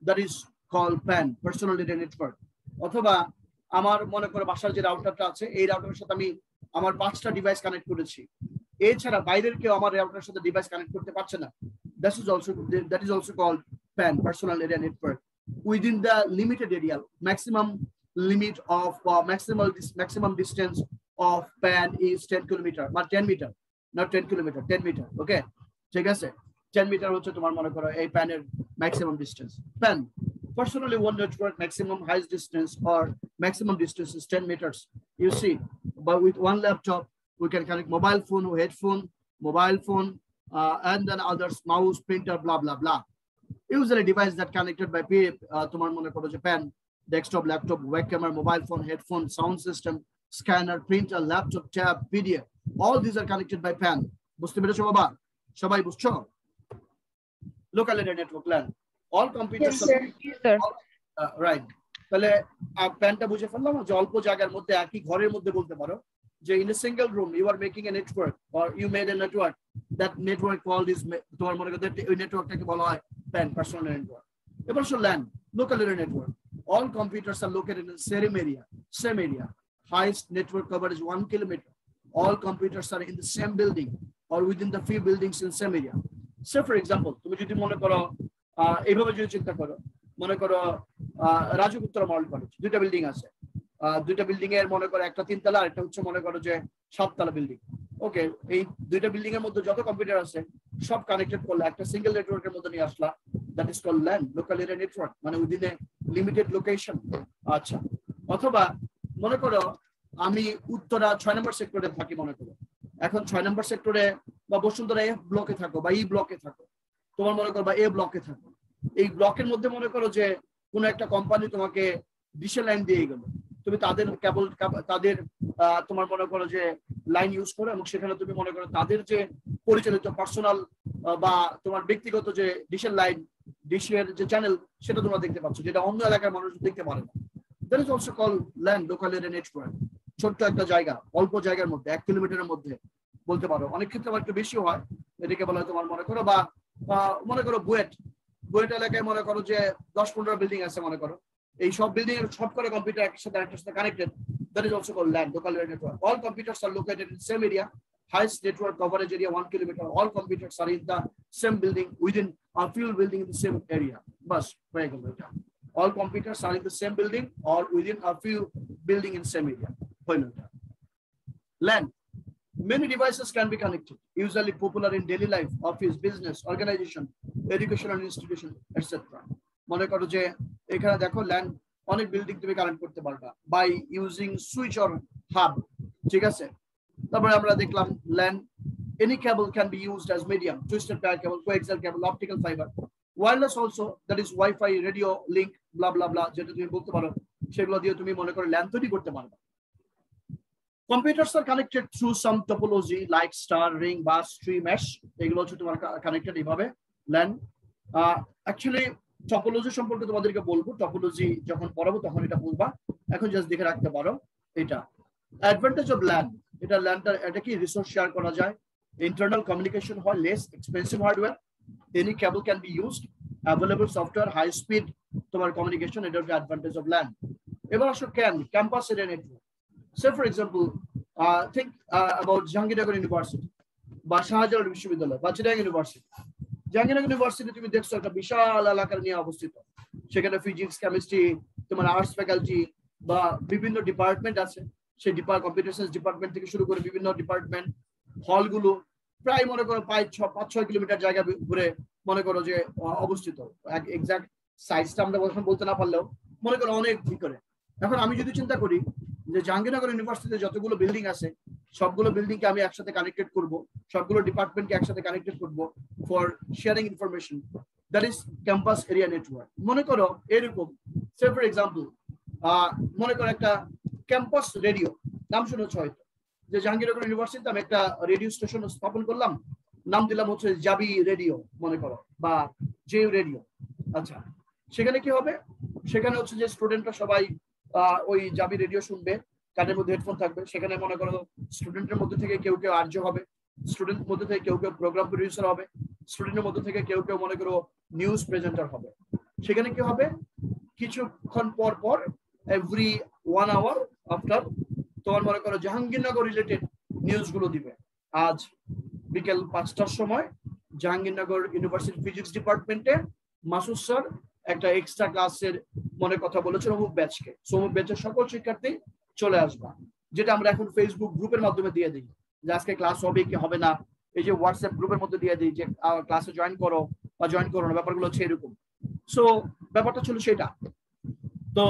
that is call PAN personal area network. অথবা আমার মনে করো বাসার যে রাউটারটা আছে, এই রাউটারের সাথে আমি আমার 5টা ডিভাইস কানেক্ট করেছি, এছাড়া বাইরের কেউ আমার রাউটারের সাথে ডিভাইস কানেক্ট করতে পারছে না, that is also called PAN personal area network within the limited area. Maximum limit of maximum distance of PAN is 10 kilometer, not 10 meter, not 10 kilometer, 10 meter. Okay, ঠিক আছে, 10 meter হচ্ছে তোমার মনে করো এই PAN এর maximum distance। PAN personally one network maximum highest distance or maximum distance is 10 meters. You see, but with one laptop we can connect mobile phone, headphone, mobile phone, and then others, mouse, printer, blah blah blah. Usually device that connected by তোমার মনে করো যে PAN, desktop, laptop, web camera, mobile phone, headphone, sound system, scanner, printer, laptop, tab, PDF, all these are connected by PAN। বুঝতে পেরেছো বাবা? সবাই বুঝছো? Local area network LAN all computer right. তাহলে প্ল্যানটা বুঝে ফেললাম যে অল্প জায়গার মধ্যে একই ঘরের মধ্যে বলতে পারো যে in a single room you are making a network or you made a network, that network called is তোমার মনে করো ওই নেটওয়ার্কটাকে বলা হয় PAN, personal network। এবার হচ্ছে LAN, local area network, all computers are located in the same area, highest network coverage 1 kilometer, all computers are in the same building or within the few buildings in same area। Say for example তুমি যদি মনে করো এইভাবে যদি চিন্তা করো, মনে করো রাজগুপ্তরা মডেল কলেজ, দুইটা বিল্ডিং আছে, দুইটা বিল্ডিং এর মনে করো একটা 3 তলা আর একটা হচ্ছে মনে করো যে 7 তলা বিল্ডিং। ওকে, এই দুইটা বিল্ডিং এর মধ্যে যত কম্পিউটার আছে সব কানেক্টেড করলে একটা সিঙ্গেল নেটওয়ার্কের মধ্যে নিয়ে আসলা, that is called LAN, local area network, মানে উইদিন এ লিমিটেড লোকেশন। আচ্ছা, অথবা মনে করো আমি উত্তরা 6 নম্বর সেক্টরে থাকি, মনে করো এখন 6 নম্বর সেক্টরে বা বসুন্ধরা এফ ব্লকে থাকো বা ই ব্লকে থাকো, তোমার মনে করো বা এ ব্লকে থাকো, এই ব্লকের মধ্যে মনে করো যে কোনো একটা কোম্পানি তোমাকে ডিশের লাইন দিয়ে গেল, তুমি তাদের কেবল তাদের তোমার মনে করো যে লাইন ইউজ করো এবং সেখানে তুমি মনে করো তাদের যে পরিচালিত পার্সোনাল বা তোমার ব্যক্তিগত যে ডিশের লাইন, ডিশের যে চ্যানেল সেটা তোমরা দেখতে পাচ্ছ, যেটা অন্য এলাকার মানুষ দেখতে পারে না। That is also call LAN, local area network. ছোট্ট একটা জায়গা, অল্প জায়গার মধ্যে 1 কিলোমিটারের মধ্যে বলতে পারো, অনেক ক্ষেত্রে একটু বেশি হয়, এটাকে বলা হয় তোমার মনে করো বা মনে করো বুয়েট এলাকায় মনে করো যে 10-15 বিল্ডিং আছে, মনে করো এই সব বিল্ডিং এর সব করে কম্পিউটার একসাথে connected, that is also called LAN, local area network. All computers are located in the same area, highest network coverage area 1 kilometer, all computers are in the same building within a few building in the same area, bus all computers are in the same building or within a few building in same area। LAN, many devices can be connected, usually popular in daily life, office, business, organization, educational institution, etc. মনে করো যে এখানে দেখো LAN অনেক building তুমি connect করতে পারবা by using switch or hub, ঠিক আছে। তারপরে আমরা দেখলাম LAN, any cable can be used as medium, twisted pair cable, coaxial cable, optical fiber, wireless also, that is Wi-Fi, radio link, blah blah blah, যেটা তুমি বলতে পারো সেগুলো দিয়ে তুমি মনে করো LAN তৈরি করতে পারবা। Computers are connected through some topology like star, ring, bus, tree, mesh, এগুলো হচ্ছে তোমার কানেক্টেড এইভাবে LAN। অ্যাকচুয়ালি টপোলজি সম্পর্কে তোমাদেরকে বলবো, টপোলজি যখন পড়াবো তখন এটা বলবা, এখন জাস্ট দেখে রাখতে পারো এটা অ্যাডভান্টেজ অফ LAN। এটা LANটা এটা কি রিসোর্স শেয়ার করা যায়, ইন্টারনাল কমিউনিকেশন হয়, less expensive hardware, any cable can be used, available software, high speed তোমার কমিউনিকেশন, এটা হচ্ছে অ্যাডভান্টেজ অফ LAN। এবার আসো campus area network. Say for example think about Jahangirnagar university বা শাহজালাল বিশ্ববিদ্যালয় বা চিটাগাং ইউনিভার্সিটি। জাহাঙ্গীরনগর ইউনিভার্সিটি তুমি দেখছো একটা বিশাল এলাকার নিয়ে অবস্থিত, সেখানে ফিজিক্স, কেমিস্ট্রি, তোমার আর্টস ফ্যাকাল্টি বা বিভিন্ন ডিপার্টমেন্ট আছে, সেই কম্পিউটার সায়েন্স ডিপার্টমেন্ট থেকে শুরু করে বিভিন্ন ডিপার্টমেন্ট হলগুলো প্রায় মনে করো 5-6 কিলোমিটার জায়গা ঘুরে মনে করো যে অবস্থিত। এক্সাক্ট সাইজটা আমরা বলতে না পারলেও মনে করো অনেক ভিতরে। এখন আমি যদি চিন্তা করি যে জাহাঙ্গীরনগর ইউনিভার্সিটিতে যতগুলো বিল্ডিং আছে সবগুলো বিল্ডিংকে আমি একসাথে কানেক্টেড করব, সবগুলো ডিপার্টমেন্টকে একসাথে কানেক্টেড করব for sharing information, that is campus area network. মনে করো এরকম, সে ফর এক্সাম্পল মনে করো একটা ক্যাম্পাস রেডিও, নাম শুনেছ হয়তো, যে জাহাঙ্গীরনগর ইউনিভার্সিটিতে আমি একটা রেডিও স্টেশন স্থাপন করলাম, নাম দিলাম হচ্ছে জাবি রেডিও মনে করো বা জে রেডিও। আচ্ছা, সেখানে কি হবে, সেখানে হচ্ছে যে স্টুডেন্টরা সবাই ওই জাবি রেডিও শুনবে, কানের মধ্যে হেডফোন থাকবে, সেখানে মনে করো স্টুডেন্টের মধ্যে থেকে কেউ কেউ আরজে হবে, স্টুডেন্টের মধ্যে থেকে কেউ কেউ প্রোগ্রাম প্রডিউসার হবে, স্টুডেন্টের মধ্যে থেকে কেউ কেউ মনে করো নিউজ প্রেজেন্টার হবে। সেখানে কি হবে, কিছুক্ষণ পর পর এভরি 1 আওয়ার আফটার তোমার মনে করো জাহাঙ্গীরনগর রিলেটেড নিউজ গুলো দিবে। আজ বিকেল 5টার সময় জাহাঙ্গীরনগর ইউনিভার্সিটি ফিজিক্স ডিপার্টমেন্টে মাসুদ স্যার একটা এক্সট্রা ক্লাসের মনে কথা বলেছেন অমুক ব্যাচকে, অমুক ব্যাচের সকল শিক্ষার্থী চলে আসবা, যেটা আমরা এখন ফেসবুক গ্রুপের মাধ্যমে দিয়ে দিই যে আজকে ক্লাস হবে কি হবে না, এই যে হোয়াটসঅ্যাপ গ্রুপের মধ্যে দিয়ে দিই যে ক্লাসে জয়েন করো বা জয়েন করো না, ব্যাপারগুলো হচ্ছে এরকম। সো ব্যাপারটা ছিল সেটা। তো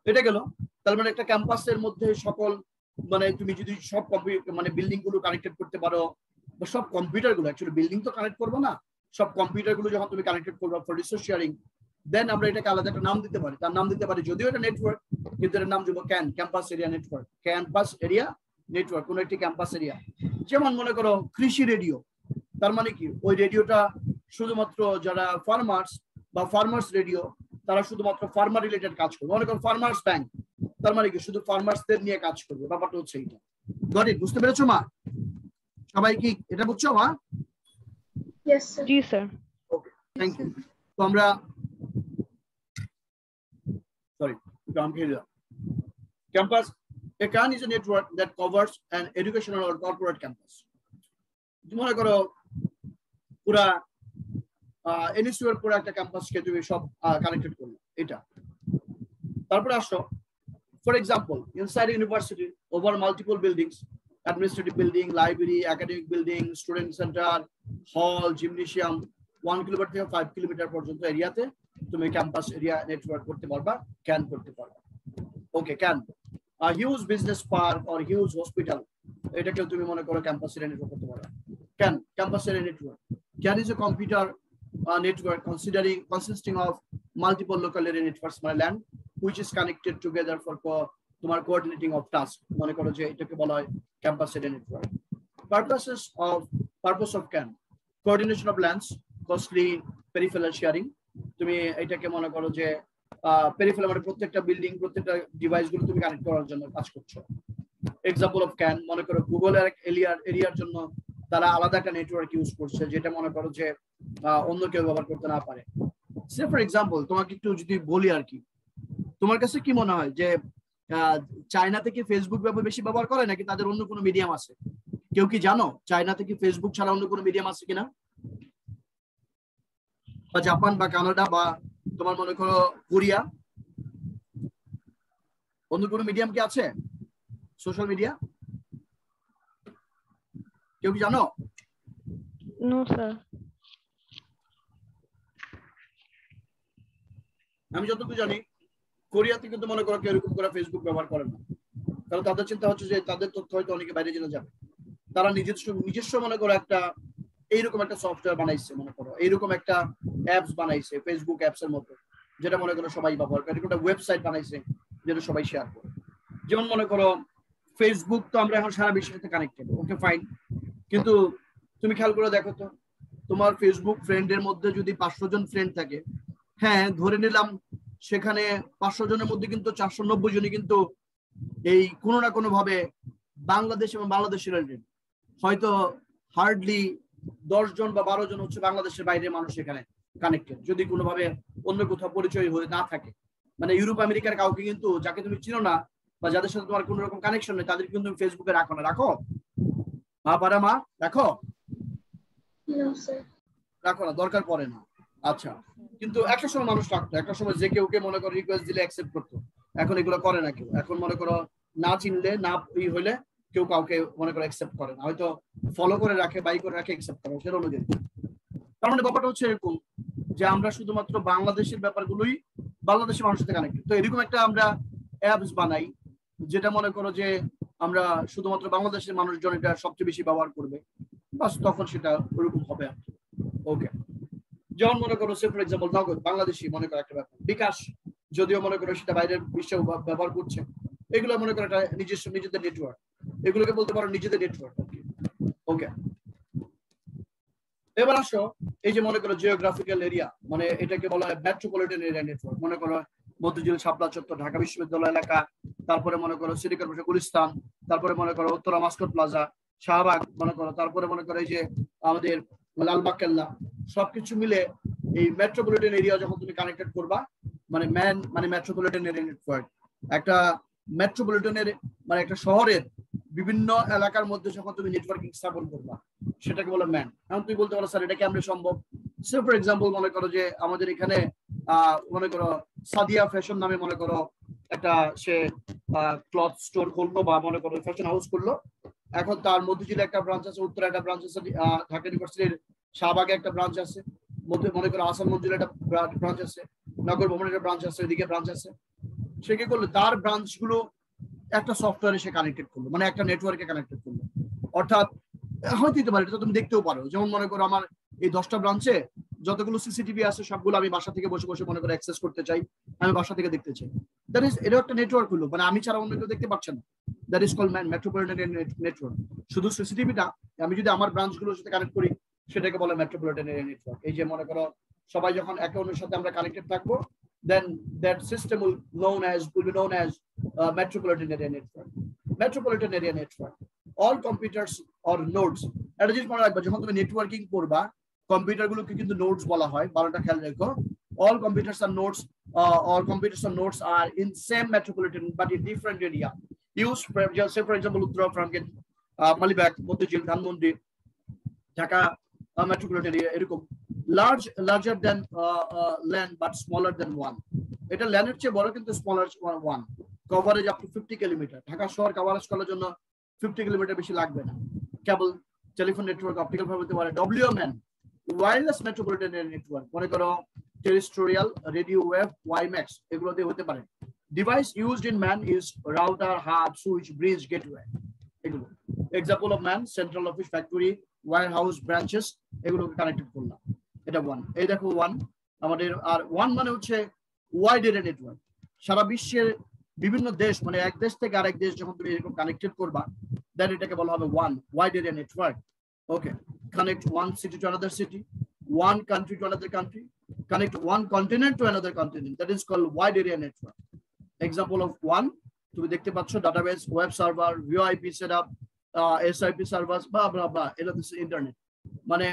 এটা গেল, তার মানে একটা ক্যাম্পাসের মধ্যে সকল মানে তুমি যদি সব কম্পিউটার মানে বিল্ডিং গুলো কানেক্টেড করতে পারো, বা সব কম্পিউটার গুলো, অ্যাকচুয়ালি বিল্ডিং তো কানেক্ট করবো না, সব কম্পিউটার গুলো যখন তুমি কানেক্টেড করবো ফর রিসোর্স শেয়ারিং, দেন আমরা এটাকে আলাদা একটা নাম দিতে পারি। তার নাম দিতে পারি, যদিও এটা নেটওয়ার্ক কিন্তু এর নাম দেবো campus area network. Campus area network, কোন একটি ক্যাম্পাস এরিয়া। যেমন মনে করো কৃষি রেডিও, তার মানে কি ওই রেডিওটা শুধুমাত্র যারা ফার্মার্স বা ফার্মার্স রেডিও, তারা শুধুমাত্র ফার্মার রিলেটেড কাজ করবে। মনে করো ফার্মার্স ব্যাংক, তার মানে কি শুধু ফার্মার্সদের নিয়ে কাজ করবে। ব্যাপারটা হচ্ছে এইটা। Got it? বুঝতে পেরেছো মা? সবাই কি এটা বুঝছো মা? Yes, sir. জি স্যার। Okay, thank you. তো আমরা sorry, campus. A CAN is a network that covers an educational or corporate campus. মনে করো পুরা এনএসইউ এর পুরো একটা ক্যাম্পাসকে তুমি সব কানেক্টেড করলে, এটা। তারপরে আসো, for example inside university over multiple buildings, administrative building, library, academic building, student center, hall, gymnasium, 1 kilometre থেকে 5 কিলোমিটার পর্যন্ত এরিয়াতে তুমি ক্যাম্পাস এরিয়া নেটওয়ার্ক করতে পারবা, ক্যান করতে পারবা। Okay, can. Huge business park or huge hospital, এটাকেও তুমি মনে করো ক্যাম্পাস এরিয়া নেটওয়ার্ক করতে পারবা। Can, campus area network. Can is a computer network consisting of multiple local area networks, মানে LAN, which is connected together for তোমার coordinating of task. মনে করো যে এটাকে বলা হয় campus area network. Purpose of CAN, coordination of LANs, costly peripheral sharing. তুমি এটাকে মনে করো যে পেরিফেরাল মানে প্রত্যেকটা বিল্ডিং, প্রত্যেকটা ডিভাইস গুলো তুমি কানেক্ট করার জন্য কাজ করছো। এক্সাম্পল অফ CAN, মনে করো গুগল এরিয়ার জন্য তারা আলাদা একটা নেটওয়ার্ক ইউজ করছে, যেটা মনে করো যে অন্য কেউ ব্যবহার করতে না পারে। সে ফর এক্সাম্পল তোমাকে একটু যদি বলি আর কি, তোমার কাছে কি মনে হয় যে চায়না থেকে ফেসবুক বেশি ব্যবহার করে নাকি তাদের অন্য কোনো মিডিয়াম আছে? কেউ কি জানো চায়না থেকে ফেসবুক ছাড়া অন্য কোনো মিডিয়াম আছে কিনা? বা জাপান বা কানাডা বা তোমার মনে করো কোরিয়া, অন্য কোনো মিডিয়াম কি আছে সোশ্যাল মিডিয়া? কেউ কি জানো? No sir. আমি যতটুকু জানি কোরিয়াতে কিন্তু মনে করো কেউ এরকম করে ফেসবুক ব্যবহার করে না, কারণ তাদের চিন্তা হচ্ছে যে তাদের তথ্য হয়তো অনেকে বাইরে জেনে যাবে। তারা নিজস্ব মনে করো একটা এইরকম একটা সফটওয়্যার বানাইছে, মনে করো এইরকম একটা অ্যাপস বানাইছে ফেসবুক অ্যাপস এর মতো, যেটা মনে করো সবাই ব্যবহার করে। এরকম একটা ওয়েবসাইট বানাইছে যেটা সবাই শেয়ার করে। যেমন মনে করো ফেসবুক তো আমরা এখন সারা বিশ্বের সাথে কানেক্টেড, ওকে ফাইন, কিন্তু তুমি খেয়াল করে দেখো তো তোমার ফেসবুক ফ্রেন্ডের মধ্যে যদি 500 জন ফ্রেন্ড থাকে, হ্যাঁ ধরে নিলাম সেখানে 500 জনের মধ্যে কিন্তু 490 জনই কিন্তু এই কোনো না কোনো ভাবে বাংলাদেশ এবং বাংলাদেশের রিলেটেড। হয়তো হার্ডলি 10 জন বা 12 জন হচ্ছে বাংলাদেশের বাইরের মানুষ এখানে কানেক্টেড, যদি কোনোভাবে অন্য কোথাও পরিচয় হয়ে না থাকে। মানে ইউরোপ আমেরিকার কাউকে কিন্তু, যাকে তুমি চিনো না বা যাদের সাথে তোমার কোনো রকম কানেকশন নেই, তাদের কিন্তু ফেসবুকে রাখো না। রাখো মা? পারা মা রাখো? রাখো না, দরকার পড়ে না। আচ্ছা, কিন্তু একটা সময় মানুষ রাখতো, একটা সময় যে কেউ মনে করো রিকোয়েস্ট দিলে অ্যাকসেপ্ট করতো। এখন এগুলো করে না কেউ। এখন মনে করো না চিনলে না হইলে কেউ কাউকে মনে করো অ্যাকসেপ্ট করে না, হয়তো ফলো করে রাখে, বাই করে রাখে, অ্যাকসেপ্ট করে সেটা অনুযায়ী। তার মানে ব্যাপারটা হচ্ছে এরকম যে আমরা শুধুমাত্র বাংলাদেশের ব্যাপারগুলোই বাংলাদেশের মানুষের সাথে কানেক্টেড। তো এরকম একটা আমরা অ্যাপস বানাই যেটা মনে করো যে আমরা শুধুমাত্র বাংলাদেশের মানুষজন এটা সবচেয়ে বেশি ব্যবহার করবে, বাস তখন সেটা ওরকম হবে আর কি। ওকে, যেমন মনে করো সে ফর এক্সাম্পল নগদ বাংলাদেশি মনে করো একটা ব্যাপার, বিকাশ যদিও মনে করো সেটা বাইরের বিশ্বে ব্যবহার করছে, এগুলো মনে করো একটা নিজেদের নেটওয়ার্ক, এগুলোকে বলতে পারো নিজেদের নেটওয়ার্ক। ওকে, এবার আসো এই যে মনে করো জিওগ্রাফিক্যাল এরিয়া, মানে এটাকে বলা হয় মেট্রোপলিটন এরিয়া নেটওয়ার্ক। মনে করো মতিঝিল, শাপলা চত্বর, ঢাকা বিশ্ববিদ্যালয় এলাকা, তারপরে মনে করো সিটি কর্পোরেশন গুলিস্তান, তারপরে মনে করো উত্তরা মাস্কট প্লাজা, শাহবাগ মনে করো, তারপরে মনে করো এই যে আমাদের লালবাগ কেল্লা, সবকিছু মিলে এই মেট্রোপলিটন এরিয়া যখন তুমি কানেক্টেড করবা, মানে মেট্রোপলিটন এরিয়া নেটওয়ার্ক। একটা মেট্রোপলিটনের মানে একটা শহরের বিভিন্ন এলাকার মধ্যে যখন তুমি নেটওয়ার্কিং স্থাপন করবা, সেটাকে বলে ম্যান। এখন তুমি বলতে পারো স্যার এটা কেমনে সম্ভব? সে ফর এক্সাম্পল মনে করো যে আমাদের এখানে মনে করো সাদিয়া ফ্যাশন নামে মনে করো একটা সে ক্লথ স্টোর করলো বা মনে করো ফ্যাশন হাউস করলো। এখন তার মতিঝিলে একটা ব্রাঞ্চ আছে, উত্তরে একটা ব্রাঞ্চ আছে, ঢাকা ইউনিভার্সিটির শাহবাগে একটা ব্রাঞ্চ আছে, মনে করো আসাম মঞ্জুরে একটা ব্রাঞ্চ আছে, নগর ভবনের একটা ব্রাঞ্চ আছে, ওইদিকে ব্রাঞ্চ আছে। সে কি করলো তার ব্রাঞ্চ গুলো একটা সফটওয়্যারে সে কানেক্টেড করলো, মানে একটা নেটওয়ার্কে কানেক্টেড করলো। অর্থাৎ হয়তো দিতে পারে, এটা তুমি দেখতেও পারো। যেমন মনে করো আমার এই 10টা ব্রাঞ্চে যতগুলো সিসিটিভি আছে সবগুলো আমি বাসা থেকে বসে বসে মনে করে অ্যাক্সেস করতে চাই, আমি বাসা থেকে দেখতে চাই। দ্যাট ইজ, এটা একটা নেটওয়ার্ক হলো, মানে আমি ছাড়া অন্য কেউ দেখতে পাচ্ছে না। That is called metropolitan network. শুধু সিসিটিভিটা আমি যদি আমার ব্রাঞ্চগুলোর সাথে কানেক্ট করি, সেটাকে বলে মেট্রোপলিটন এরিয়া নেটওয়ার্ক। এই যে মনে করো সবাই যখন একে অন্যের সাথে আমরা কানেক্টেড থাকবো, then that system will be known as metropolitan area network. Metropolitan area network. All computers or nodes. এটা জিনিস মনে রাখবা, যখন তুমি নেটওয়ার্কিং করবা কম্পিউটার গুলোকে কিন্তু নোডস বলা হয়, ভালোটা খেয়াল রেখো। All computers are nodes, or computers or nodes are in same metropolitan but in different area. Use say for example Uttara Franken, Malibak, Motijil, Dhanmondi, Dhaka metropolitan area এরকম larger than land but smaller than one. এটা ল্যান্ডের চেয়ে বড় কিন্তু smaller one. Coverage up to 50 kilometre. Dhaka শহর coverage করার জন্য 50 kilometre বেশি লাগবে না। কেবল টেলিফোন নেটওয়ার্ক অপটিক্যাল ফাইবার হতে পারে। WMN wireless metropolitan area network, মনে করো টেরিস্ট্রিয়াল, রেডিও ওয়েভ, WiMAX এগুলো দিয়ে হতে পারে। Device used in MAN is router, hub, switch, bridge, gateway এগুলো। Example of MAN central office, factory, warehouse, branches এগুলোকে কানেক্টেড করলাম। এটা ওয়ান। এই দেখো ওয়ান আমাদের। আর ওয়ান মানে হচ্ছে ওয়াইড এরিয়া নেটওয়ার্ক। সারা বিশ্বের বিভিন্ন দেশ, মানে এক দেশ থেকে আরেক দেশ যখন তুমি এরকম কানেক্টেড করবা, দেন এটাকে বলা হবে one, wide area network. Okay, connect one city to another city, one country to another country, connect one continent to another continent. That is called wide area network. Example of one, তুমি দেখতে পাচ্ছ database, web server, VoIP setup, SIP servers, blah blah blah. এটা হচ্ছে internet. মানে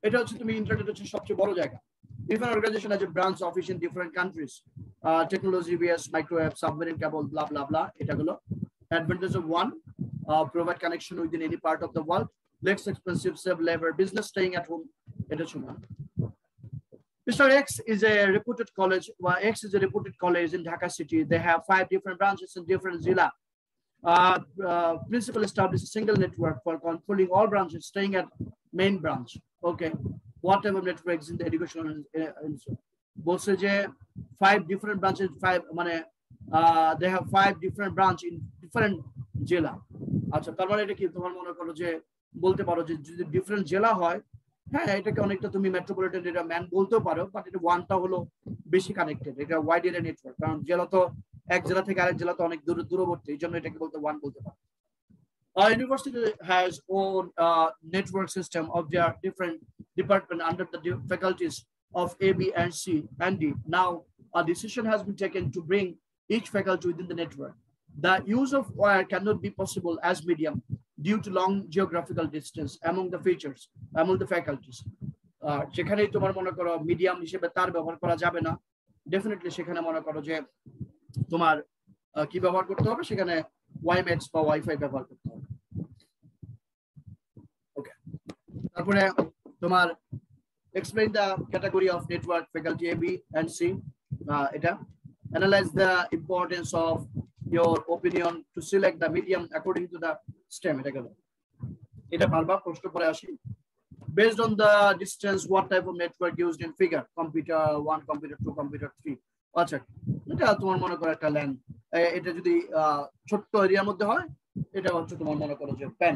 এটা হচ্ছে তুমি internet হচ্ছে সবচেয়ে বড় জায়গা। If an organization has a branch office in different countries, technology based, microwave, submarine cable, blah blah blah. এটা হলো advantage of one, provide connection within any part of the world, less expensive, save labor, business staying at home. এটা হচ্ছে one. Mr. X is a reputed college. Well, X is a reputed college in Dhaka city. They have 5 different branches in different zilla. Principal established a single network for controlling all branches, staying at main branch. Okay, whatever networks in the education. বলছে যে 5 different branches, 5 মানে they have 5 different branch in different জেলা। আচ্ছা, তার মানে এটা কি তোমার মনে করো যে বলতে পারো যে যদি ডিফারেন্ট জেলা হয়, হ্যাঁ এটাকে অনেকটা তুমি মেট্রোপলিটন এরিয়া ম্যান বলতেও পারো, বাট এটা ওয়ানটা হলো বেশি কানেক্টেড। এটা ওয়াইড এরিয়া নেটওয়ার্ক, কারণ জেলা তো এক জেলা থেকে আরেক জেলা তো অনেক দূরবর্তী, এই জন্য এটাকে বলতে ওয়ান বলতে পারো। University has own network system of their different department under the faculties of A, B, and C and D. Now, a decision has been taken to bring each faculty within the network. The use of wire cannot be possible as medium due to long geographical distance among the features, among the faculties. যেখানেই তোমার মনে করো medium হিসেবে তার ব্যবহার করা যাবে না, ডেফিনেটলি সেখানে মনে করো যে তোমার কি ব্যবহার করতে হবে, সেখানে WiMAX বা ওয়াইফাই ব্যবহার করতে হবে। ওকে, তারপরে তোমার explain the category of network faculty A, B, and C. এটা analyze the importance of your opinion to select the medium according to the STEM. এটা বারবার প্রশ্ন করে আসি। Based on the distance, what type of network used in figure? Computer 1, computer 2, computer 3. আচ্ছা, এটা তোমার মনে করো একটা ল্যান। এটা যদি ছোট্ট এরিয়ার মধ্যে হয়, এটা হচ্ছে তোমার মনে করো যে pan.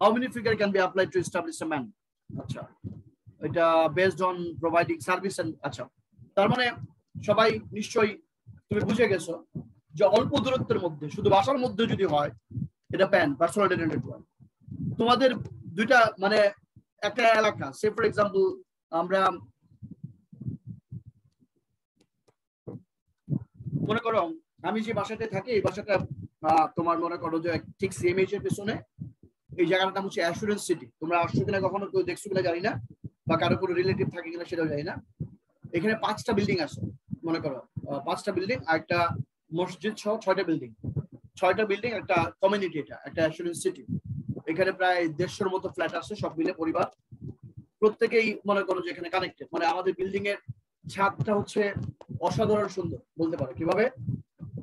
How many figure can be applied to establish a man? আচ্ছা, এটা based on providing service and আচ্ছা, তার মানে সবাই নিশ্চয়ই তুমি বুঝে গেছো যে অল্প দূরত্বের মধ্যে শুধু বাসার মধ্যে যদি হয়, এটা প্যান, পার্সোনাল ডেটা নেটওয়ার্ক। তোমাদের দুইটা মানে একটা এলাকা, সে ফর এক্সাম্পল আমরা মনে করো আমি যে বাসাতে থাকি, এই বাসাটা তোমার মনে করো যে ঠিক সিএমএইচ এর পেছনে এই জায়গাটার নাম হচ্ছে অ্যাসুরেন্স সিটি। তোমরা আসছো কিনা, কখনো কেউ দেখছো কিনা জানি না, বা কারো কোনো রিলেটিভ থাকে কিনা সেটাও জানি না। এখানে 5টা বিল্ডিং আছে, মনে করো 5টা বিল্ডিং আর একটা মসজিদ সহ 6টা বিল্ডিং, 6টা বিল্ডিং একটা কমিউনিটি, এটা একটা অ্যাসুরেন্স সিটি। এখানে প্রায় 150-র মতো ফ্ল্যাট আছে, সব মিলে পরিবার, প্রত্যেকেই মনে করো যে এখানে কানেক্টেড। মানে আমাদের বিল্ডিং এর ছাদটা হচ্ছে অসাধারণ সুন্দর, বলতে পারো কিভাবে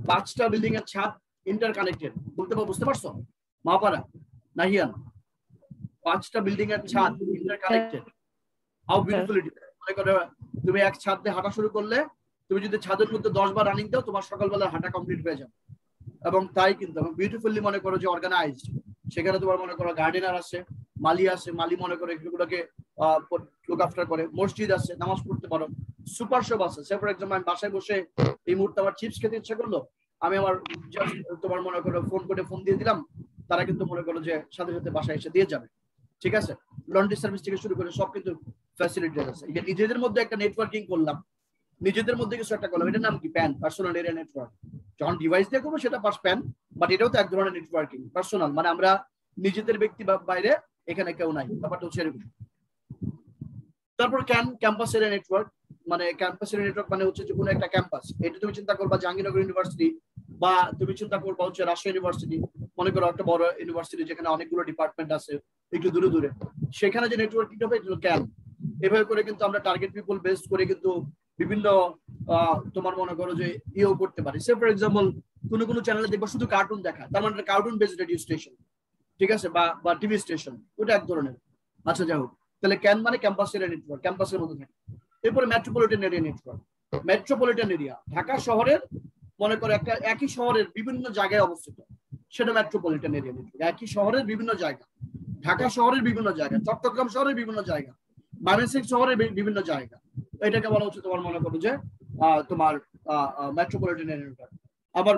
5টা বিল্ডিং এর ছাদ ইন্টার কানেক্টেড, বলতে পারো, বুঝতে পারছো মাপারা নাহিয়ান? 5টা বিল্ডিং এর ছাদ inter connected. How beautiful it is. মনে করো তুমি এক ছাদ দিয়ে হাঁটা শুরু করলে, তুমি যদি ছাদের মধ্যে 10 বার রানিং দাও, তোমার সকালবেলা হাঁটা কমপ্লিট হয়ে যাবে। এবং তাই কিন্তু বিউটিফুলি মনে করো যে অর্গানাইজড। সেখানে তোমার মনে করো গার্ডেনার আছে, মালি আছে, মালি মনে করো এগুলোকে লুক আফটার করে। মসজিদ আছে, নামাজ পড়তে পারো। সুপার শপ আছে, সে ফর এক্সাম্পল আমি বাসায় বসে এই মুহূর্তে আমার চিপস খেতে ইচ্ছা করলো, আমি আমার তোমার মনে করো ফোন করে ফোন দিয়ে দিলাম, তারা কিন্তু মনে করো যে সাথে সাথে বাসায় এসে দিয়ে যাবে। ঠিক আছে, লন্ড্রি সার্ভিস থেকে শুরু করে সব কিন্তু ফ্যাসিলিটি আছে। এই যে নিজেদের মধ্যে একটা নেটওয়ার্কিং করলাম, নিজেদের মধ্যে কিছু একটা করলাম, এটার নাম কি? Pan, personal area network. যখন ডিভাইস দিয়ে করবো সেটা প্যান, বাট এটাও তো এক ধরনের নেটওয়ার্কিং, পার্সোনাল, মানে আমরা নিজেদের ব্যক্তি বা বাইরে এখানে কেউ নাই, ব্যাপারটা হচ্ছে এরকম। তারপর ক্যাম্পাস এরিয়া নেটওয়ার্ক, মানে ক্যাম্পাস এরিয়া নেটওয়ার্ক মানে হচ্ছে যে কোনো একটা ক্যাম্পাস, এটা তুমি চিন্তা করবা জাহাঙ্গীরনগর ইউনিভার্সিটি, বা তুমি চিন্তা করবা হচ্ছে রাজশাহী ইউনিভার্সিটি, মনে করো একটা বড় ইউনিভার্সিটি যেখানে অনেকগুলো ডিপার্টমেন্ট আছে একটু দূরে দূরে, সেখানে যে নেটওয়ার্কিং হবে এটা হলো ক্যাম্প। এভাবে করে কিন্তু আমরা টার্গেট পিপল বেস করে কিন্তু বিভিন্ন তোমার মনে করো যে ইও করতে পারি। সে ফর এক্সাম্পল কোনো চ্যানেলে দেখবা শুধু কার্টুন দেখা, তার মানে কার্টুন বেসড রেডিও স্টেশন, ঠিক আছে, বা টিভি স্টেশন, ওটা এক ধরনের। আচ্ছা যাই হোক, তাহলে ক্যান মানে ক্যাম্পাস এরিয়া নেটওয়ার্ক, ক্যাম্পাসের মধ্যে থাকে। এরপরে metropolitan area network. Metropolitan area Dhaka শহরের, মনে করো একটা একই শহরের বিভিন্ন জায়গায় অবস্থিত, সেটা মেট্রোপলিটন এরিয়া নেটওয়ার্ক। একই শহরের বিভিন্ন জায়গা, ঢাকা শহরের বিভিন্ন জায়গা, চট্টগ্রাম শহরের বিভিন্ন জায়গা, ময়মনসিংহ শহরের বিভিন্ন জায়গা, এটাকে বলা হচ্ছে তোমার মনে করো যে তোমার মেট্রোপলিটন এরিয়া নেটওয়ার্ক। আবার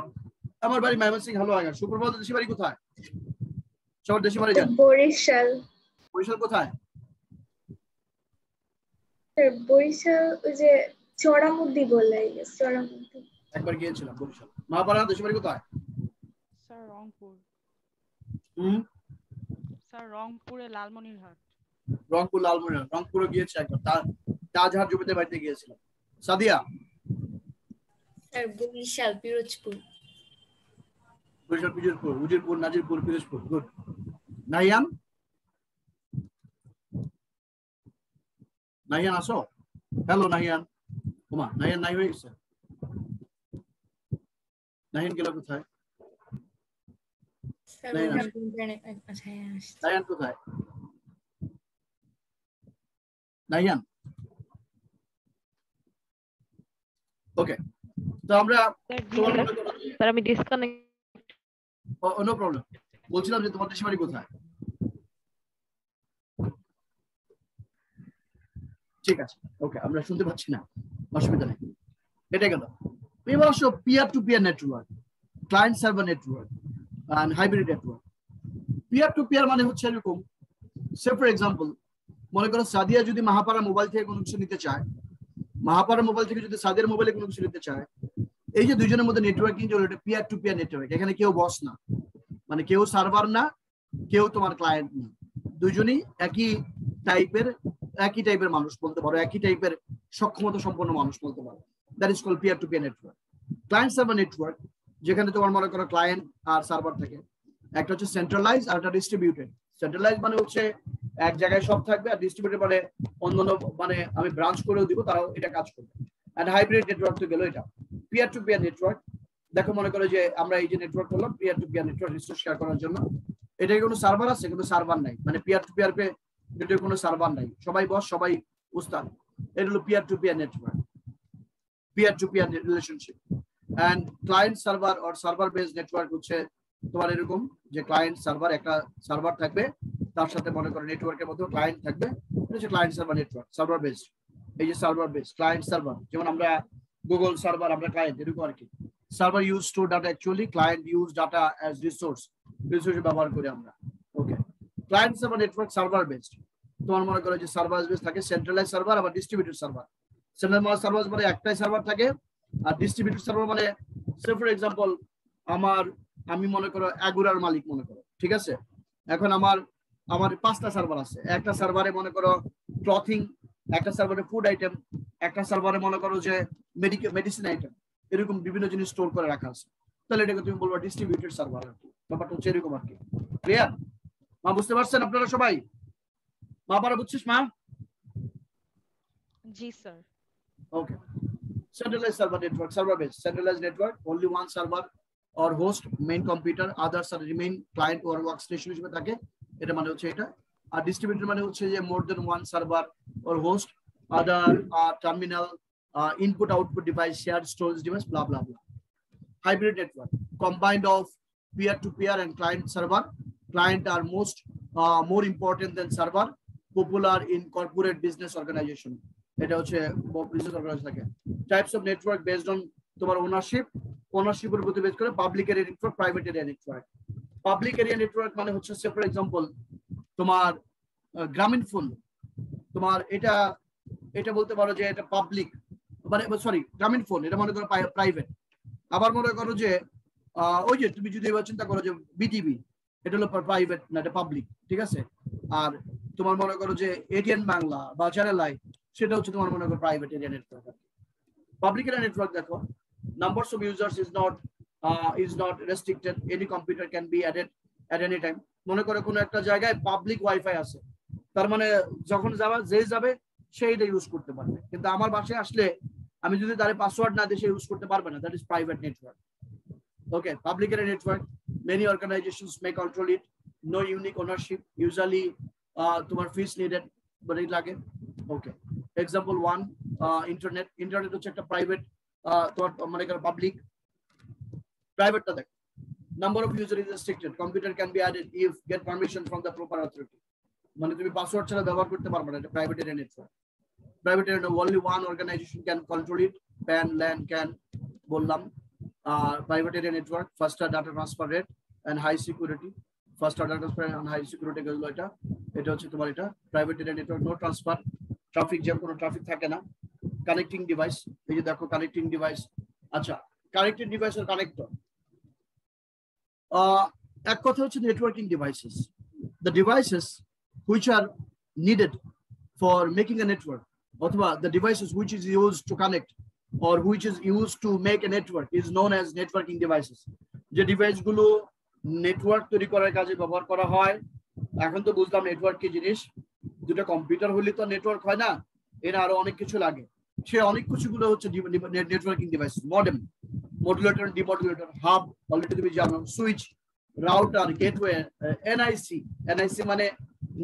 আমার বাড়ি ময়মনসিংহ, হালুয়াঘাট। সুপ্রভাত, দেশি বাড়ি কোথায়? সবার দেশি বাড়ি জানেন? বরিশাল। বরিশাল কোথায়? বরিশাল ওই যে চড়ামুদ্দি বলে, চড়ামুদ্দি। একবার গিয়েছিলাম বরিশাল। মহাপাড়া, দেশি বাড়ি কোথায়? স্যার রংপুর। স্যার রংপুরে লালমনিরহাট। রংপুর লালমনিরহাট, রংপুরে গিয়েছি একবার, তাজহাট জমিতে বাড়িতে গিয়েছিলাম। সাদিয়া? স্যার বরিশাল পিরোজপুর। বরিশাল পিরোজপুর, উজিরপুর, নাজিরপুর, পিরোজপুর। গুড। নাহিয়ান? নাহিয়ান আসো। হ্যালো নাহিয়ান। ওমা, নাহিয়ান নাই হয়ে গেছে। নাহিয়ান গেল কোথায়? নাহিয়ান কোথায়? নাহিয়ান? ওকে, তো আমরা স্যার আমি ডিসকানেক্ট। No problem. বলছিলাম যে তোমার দেশে বাড়ি কোথায়? ঠিক আছে, ওকে, আমরা শুনতে পাচ্ছি না, অসুবিধা নেই। এটা গেল। এবার আসো peer to peer network, client server network and hybrid network. Peer to peer মানে হচ্ছে এরকম, সে ফর এক্সাম্পল মনে করো সাদিয়া যদি মাহাপাড়া মোবাইল থেকে কোনো কিছু নিতে চায়, মাহাপাড়া মোবাইল থেকে যদি সাদিয়ার মোবাইলে কোনো কিছু নিতে চায়, এই যে দুইজনের মধ্যে নেটওয়ার্কিং চলে, এটা পিয়ার টু পিয়ার নেটওয়ার্ক। এখানে কেউ বস না, মানে কেউ সার্ভার না, কেউ তোমার ক্লায়েন্ট না, দুইজনই একই টাইপের মানুষ বলতে পারো, একই টাইপের সক্ষমতা সম্পন্ন মানুষ বলতে পারো। That is called peer to peer network. Client server network, যেখানে তোমার মনে করো ক্লায়েন্ট আর সার্ভার থাকে, একটা হচ্ছে সেন্ট্রালাইজ আর একটা ডিস্ট্রিবিউটেড। সেন্ট্রালাইজ মানে হচ্ছে এক জায়গায় সব থাকবে, আর ডিস্ট্রিবিউটেড মানে অন্যান্য, মানে আমি ব্রাঞ্চ করেও দিব, তারাও এটা কাজ করবে। এন্ড হাইব্রিড নেটওয়ার্ক তো গেল এটা। পিয়ার টু পিয়ার নেটওয়ার্ক, দেখো মনে করো যে আমরা এই যে নেটওয়ার্ক করলাম peer to peer network resource share করার জন্য, এটাই কোনো সার্ভার আছে কিন্তু সার্ভার নাই, মানে পিয়ার টু পিয়ার এটার কোনো সার্ভার নাই, সবাই বস, সবাই উস্তাদ। এটা হলো peer to peer network, peer to peer relationship. And client server or server based network হচ্ছে তোমার এরকম যে ক্লায়েন্ট সার্ভার, একটা সার্ভার থাকবে, তার সাথে মনে করো নেটওয়ার্কের মধ্যে ক্লায়েন্ট থাকবে, এটা হচ্ছে client server network, server based. এই যে সার্ভার বেসড ক্লায়েন্ট সার্ভার, যেমন আমরা গুগল সার্ভার, আমরা ক্লায়েন্ট, এরকম আর কি। Server use store data, actually client use data as resource ব্যবহার করি আমরা। Okay, client server network server based. তোমার মনে করো যে সার্ভার বেস থাকে, সেন্ট্রালাইজ সার্ভার আবার ডিস্ট্রিবিউটেড সার্ভার। সেন্ট্রালাইজ সার্ভার মানে একটাই সার্ভার থাকে, আর ডিস্ট্রিবিউটেড সার্ভার মানে সে ফর এক্সাম্পল আমি মনে করো আগুরার মালিক মনে করো, ঠিক আছে, এখন আমার 5টা সার্ভার আছে। একটা সার্ভারে মনে করো ক্লথিং, একটা সার্ভারে ফুড আইটেম, একটা সার্ভারে মনে করো যে মেডিসিন আইটেম, এরকম বিভিন্ন জিনিস স্টোর করে রাখা আছে। তাহলে এটাকে তুমি বলবো ডিস্ট্রিবিউটেড সার্ভার আর কি। ব্যাপারটা হচ্ছে এরকম আর কি। ক্লিয়ার? মা বুঝতে পারছেন আপনারা সবাই? মা পারা বুঝছিস মা? জি sir. Okay. Centralized server network, server based. Centralized network, only one server or host, main computer, others are remain client or workstation হিসেবে থাকে, এটা মানে হচ্ছে এটা। আর ডিস্ট্রিবিউটর মানে হচ্ছে যে more than one server or host, other terminal, input output device, shared storage device, blah blah blah. Hybrid network, combined of peer to peer and client server. Client are more important than server, popular in corporate business organization. এটা হচ্ছে business organisation থাকে। Types of network based on তোমার ওনারশিপের উপর base করে public area network, private area network. Public area network মানে হচ্ছে সে for example তোমার গ্রামীণ ফোন, তোমার এটা এটা বলতে পারো যে এটা পাবলিক, মানে সরি গ্রামীণ ফোন এটা মনে করো প্রাইভেট। আবার মনে করো যে ওই যে তুমি যদি এবার চিন্তা করো যে বিটিভি, এটা হলো প্রাইভেট না, এটা পাবলিক, ঠিক আছে। আর তোমার মনে করো যে এটিএন বাংলা বা চ্যানেল আই, সেটা হচ্ছে তোমার মনে করো private area network. Public area network দেখো, numbers of users is not restricted, any computer can be added at any time। মনে করো কোনো একটা জায়গায় পাবলিক ওয়াইফাই আছে, তার মানে যখন যে যাবে সেইটা ইউজ করতে পারবে, কিন্তু আমার বাসায় আসলে আমি যদি তার পাসওয়ার্ড না দিই সে ইউজ করতে পারবে না। That is private network. Okay, public area network, many organizations may control it, no unique ownership, usually তোমার ফিস নিডেড বলে লাগে। ওকে, এক্সাম্পল 1, ইন্টারনেট হচ্ছে একটা প্রাইভেট, তোমার মনে করো পাবলিক। প্রাইভেটটা দেখো, number of user is restricted, computer can be added if get permission from the proper authority, মানে তুমি পাসওয়ার্ড ছাড়া ব্যবহার করতে পারবে না, এটা private area network. Private area only one organization can control it, PAN LAN CAN বললাম। Private area network, faster data transfer rate and high security, faster data transfer and high security গেল এটা, এটা হচ্ছে তোমার এটা private area network. No transfer, traffic jam, কোনো traffic থাকে না। কানেক্টিং ডিভাইস, এই যে দেখো কানেক্টিং ডিভাইস। আচ্ছা, কানেক্টেড ডিভাইসের কানেক্টর, এক কথা হচ্ছে networking devices, the devices which are needed for making a network, অথবা the devices which is used to connect or which is used to make a network is known as networking devices। যে ডিভাইসগুলো network তৈরি করার কাজে ব্যবহার করা হয়। এখন তো বুঝলাম নেটওয়ার্ক কি জিনিস, দুটো কম্পিউটার হলে তো নেটওয়ার্ক হয় না, এর আরো অনেক কিছু লাগে। সে অনেক কিছুগুলো হচ্ছে networking device. Modem, modulator, demodulator, hub already তুমি জানো, সুইচ, রাউটার, গেটওয়ে, এনআইসি মানে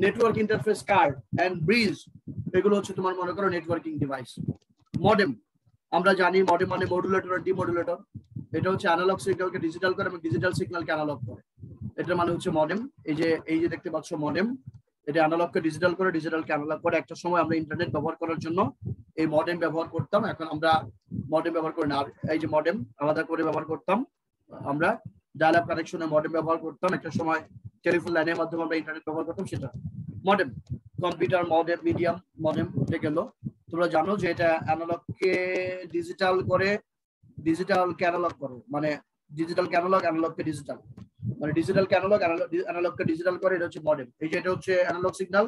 network interface card, and bridge, এগুলো হচ্ছে তোমার মনে করো নেটওয়ার্কিং ডিভাইস। মডেম আমরা জানি, মডেম মানে মডুলেটর আর ডিমডুলেটর, এটা হচ্ছে অ্যানালগ সিগন্যালকে ডিজিটাল করে এবং ডিজিটাল সিগন্যালকে অ্যানালগ করে, এটা মানে হচ্ছে মডেম। এই যে দেখতে পাচ্ছ মডেম, এটা অ্যানালগকে ডিজিটাল করে, ডিজিটালকে অ্যানালগ করে। একটা সময় আমরা ইন্টারনেট ব্যবহার করার জন্য এই মডেম ব্যবহার করতাম, এখন আমরা মডেম ব্যবহার করি না। আর এই যে মডেম আলাদা করে ব্যবহার করতাম, আমরা ডায়াল আপ কানেকশনে মডেম ব্যবহার করতাম, একটা সময় টেলিফোন লাইনের মাধ্যমে আমরা ইন্টারনেট ব্যবহার করতাম, সেটা modem. Computer modem, medium modem, এটা গেল। তোমরা জানো যে এটা অ্যানালগকে ডিজিটাল করে, ডিজিটালকে অ্যানালগ করে, মানে ডিজিটালকে অ্যানালগ, অ্যানালগকে ডিজিটাল, মানে ডিজিটালকে অ্যানালগ, অ্যানালগকে ডিজিটাল করে, এটা হচ্ছে মডেম। এই যে এটা হচ্ছে অ্যানালগ সিগন্যাল,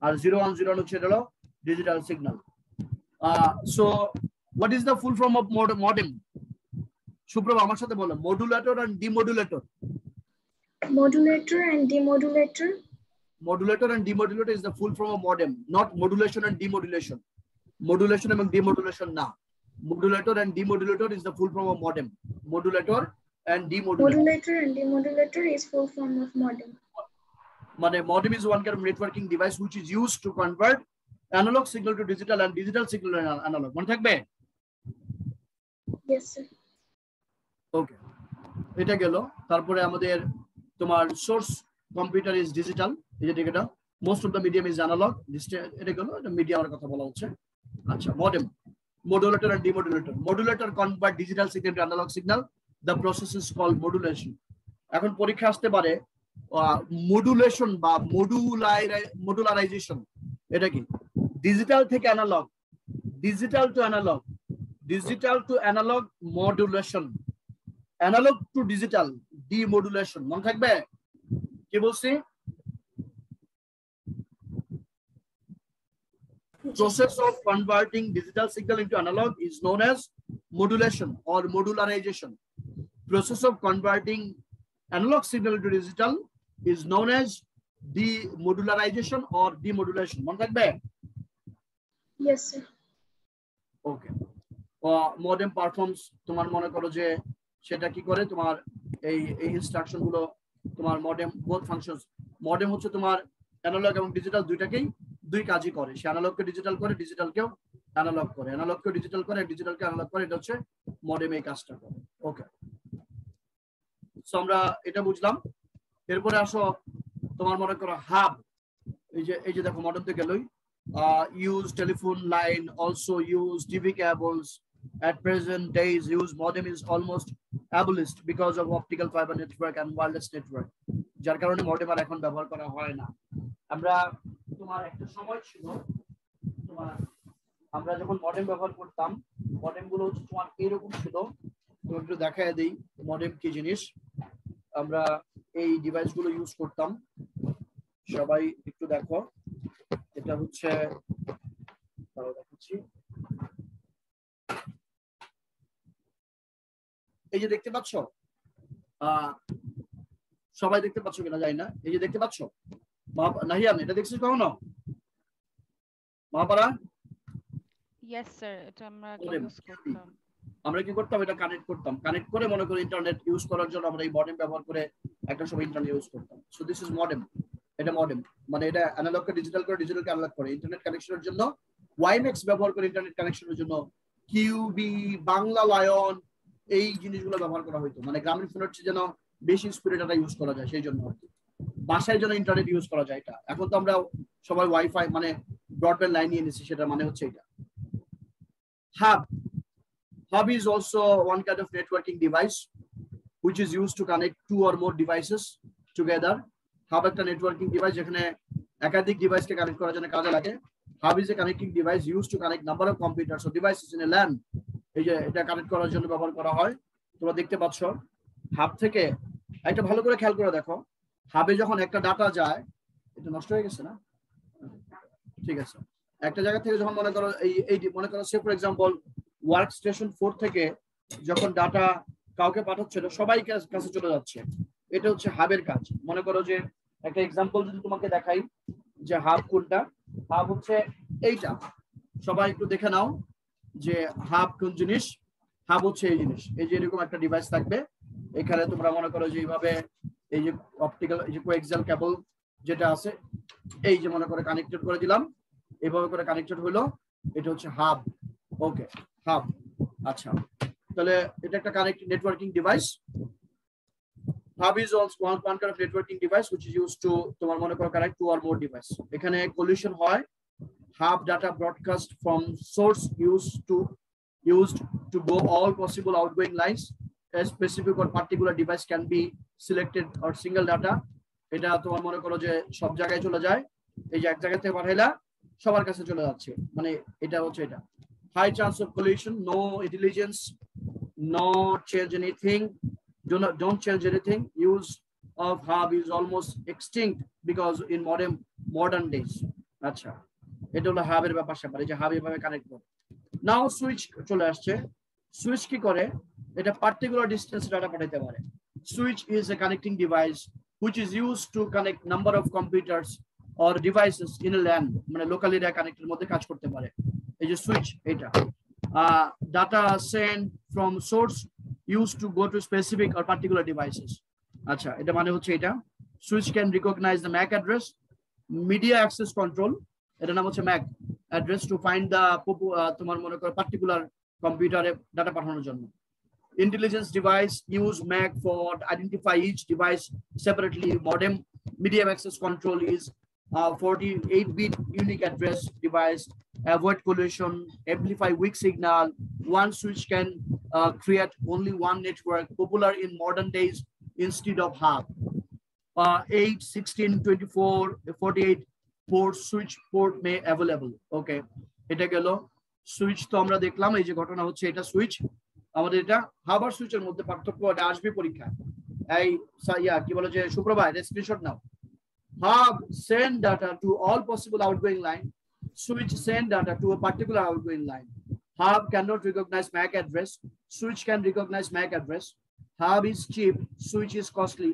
আর 010 হচ্ছে এটা হলো digital signal. So what is the full form of modem? Suprabh আমার সাথে বলো, modulator and demodulator. Modulator and demodulator. Modulator and demodulator is the full form of modem, not modulation and demodulation. Modulation এবং demodulation না, modulator and demodulator is the full form of modem. Modulator and demodulator. Modulator and demodulator is full form of modem. মানে modem is one kind of networking device which is used to convert analog signal to digital and digital signal to analog. মনে থাকবে? Yes sir. ওকে, এটা গেল। তারপরে আমাদের তোমার source computer is digital, এই যে এটা most of the medium is analogue, এটা গেল, এটা মিডিয়ামের কথা বলা হচ্ছে। আচ্ছা, modem, modulator and demodulator. Modulator convert digital signal to analogue signal, the process is called modulation. এখন পরীক্ষা আসতে পারে মডুলেশন বা মডুলারাইজেশন, এটা কি? ডিজিটাল থেকে analogue, digital to analogue, digital to analogue modulation, analogue to digital demodulation. মনে থাকবে কি বলছি? Process of converting digital signal into analog is known as modulation or modularization. Process of converting analog signal into digital is known as demodularization or demodulation. মনে থাকবে? Yes sir. Okay. Modem performs, তোমার মনে করো যে সেটা কি করে, তোমার এই ইনস্ট্রাকশন গুলো তোমার মডেম বোথ ফাংশনস। মডেম হচ্ছে তোমার অ্যানালগ এবং ডিজিটাল দুইটাকেই দুই কাজই করে, সে অ্যানালগকে ডিজিটাল করে, ডিজিটালকেও অ্যানালগ করে, অ্যানালগকে ডিজিটাল করে, ডিজিটালকে অ্যানালগ করে, এটা হচ্ছে মডেম এই কাজটা করে। ওকে, সো আমরা এটা বুঝলাম। এরপরে আসো তোমার মনে করো হাব, এই যে দেখো মডেম তো গেলই। Use telephone line, also use TV cables. At present days, use modem is almost abolished because of optical fiber network and wireless network. যার কারণে মডেম আর এখন ব্যবহার করা হয় না। আমরা তোমার একটা সময় ছিল তোমার আমরা যখন মডেম ব্যবহার করতাম, মডেম গুলো হচ্ছে তোমার এরকম ছিল। তোমাকে একটু দেখায় দেই মডেম কি জিনিস। আমরা এই ডিভাইস গুলো ইউজ করতাম, সবাই একটু দেখো। এটা হচ্ছে দেখাচ্ছি, এই যে দেখতে পাচ্ছ, সবাই দেখতে পাচ্ছ কিনা জানি না, এই যে দেখতে পাচ্ছ নাহিয়ান, এটা দেখছিস কখনো মহাপাড়া? ইয়েস স্যার, এটা আমরা Modem. ইউজ করতাম। আমরা কি করতাম, এটা কানেক্ট করতাম, কানেক্ট করে মনে করি ইন্টারনেট ইউজ করার জন্য আমরা এই মডেম ব্যবহার করে একটা সময় ইন্টারনেট ইউজ করতাম। So this is modem. এটা মডেম মানে এটা অ্যানালগকে ডিজিটাল করে, ডিজিটালকে অ্যানালগ করে ইন্টারনেট কানেকশনের জন্য। ওয়াইম্যাক্স ব্যবহার করে ইন্টারনেট কানেকশনের জন্য কিউবি, বাংলা লায়ন এই জিনিসগুলো ব্যবহার করা হতো। মানে গ্রামীণ ফোনের চেয়ে যেন বেশি স্পিডে ডাটা ইউজ করা যায়, সেই জন্য বাসায় যেন ইন্টারনেট ইউজ করা যায়। এটা এখন তো আমরা সবাই ওয়াইফাই মানে ব্রডব্যান্ড লাইন নিয়ে নিচ্ছি, সেটা মানে হচ্ছে এটা। Hub, hub is also one kind of networking device which is used to connect two or more devices together. Hub একটা networking device যেখানে একাধিক ডিভাইসকে কানেক্ট করার জন্য কাজে লাগে। Hub is a connecting device used to connect number of computers or devices in a LAN. এই যে এটা কানেক্ট করার জন্য ব্যবহার করা হয়। তোমরা দেখতে পাচ্ছ হাব থেকে একটা ভালো করে খেয়াল করে দেখো, হাবে যখন একটা ডাটা যায়, এটা নষ্ট হয়ে গেছে না, ঠিক আছে, একটা জায়গা থেকে যখন মনে করো এই মনে করো সে ফর এক্সাম্পল ওয়ার্ক স্টেশন 4 থেকে যখন ডাটা কাউকে পাঠাচ্ছে, সবাই কাছে চলে যাচ্ছে, এটা হচ্ছে হাবের কাজ। মনে করো যে একটা এক্সাম্পল যদি তোমাকে দেখাই যে হাব কোনটা, হাব হচ্ছে এইটা, সবাই একটু দেখে নাও যে হাব কোন জিনিস। হাব হচ্ছে এই জিনিস, এই যে এরকম একটা ডিভাইস থাকবে, এখানে তোমরা মনে করো যে এইভাবে এই যে অপটিক্যাল এই যে কোএক্সিয়াল কেবল যেটা আছে, এই যে মনে করে কানেক্টেড করে দিলাম, এইভাবে করে কানেক্টেড হলো, এটা হচ্ছে হাব। ওকে, হাব। আচ্ছা, তাহলে এটা একটা connect networking device. Hub is also one kind of networking device which is used to তোমার মনে করো connect to or more device. এখানে কলিশন হয়। Hub data broadcast from source used to go all possible outgoing lines. A specific or particular device can be selected or single data. এটা তোমার মনে করো যে সব জায়গায় চলে যায়, এই যে এক জায়গা থেকে পাঠাইলা সবার কাছে চলে যাচ্ছে, মানে এটা হচ্ছে এটা। High chance of collision, no intelligence, no change anything, don't change anything. Use of hub is almost extinct because in modern days. আচ্ছা, এটা হলো হাবের ব্যাপার স্যাপার, এই যে হাব এভাবে কানেক্ট করে। নাও সুইচ চলে আসছে। সুইচ কি করে, এটা পার্টিকুলার ডিস্টেন্স ডাটা পাঠাইতে পারে। Switch is a connecting device which is used to connect number of computers or devices in a LAN, মানে লোকাল এরিয়া কানেক্টের মধ্যে কাজ করতে পারে। এই যে সুইচ, এটা data sent from source used to go to specific or particular devices. আচ্ছা, এটা মানে হচ্ছে এটা। Switch can recognize the MAC address, media access control, এটা নাম হচ্ছে MAC address, to find the তোমার মনে করো পার্টিকুলার কম্পিউটারে ডাটা পাঠানোর জন্য। Intelligence device use MAC for identify each device separately. Modem medium access control is 48-bit unique address device. Avoid collision, amplify weak signal. One switch can create only one network. Popular in modern days instead of hub. 8, 16, 24, 48 port switch port may available. Okay, এটা গেল switch. তো আমরা দেখলাম এই যে ঘটনা হচ্ছে, এটা সুইচ। আমাদের এটা হাব আর সুইচের মধ্যে পার্থক্য এটা আসবে পরীক্ষায়। এই কি বলে যে সুপ্রভা, এটা screenshot now. Hub send data to all possible outgoing line. Switch send data to a particular outgoing line. Hub cannot recognize MAC address. Switch can recognize MAC address. Hub is cheap. Switch is costly.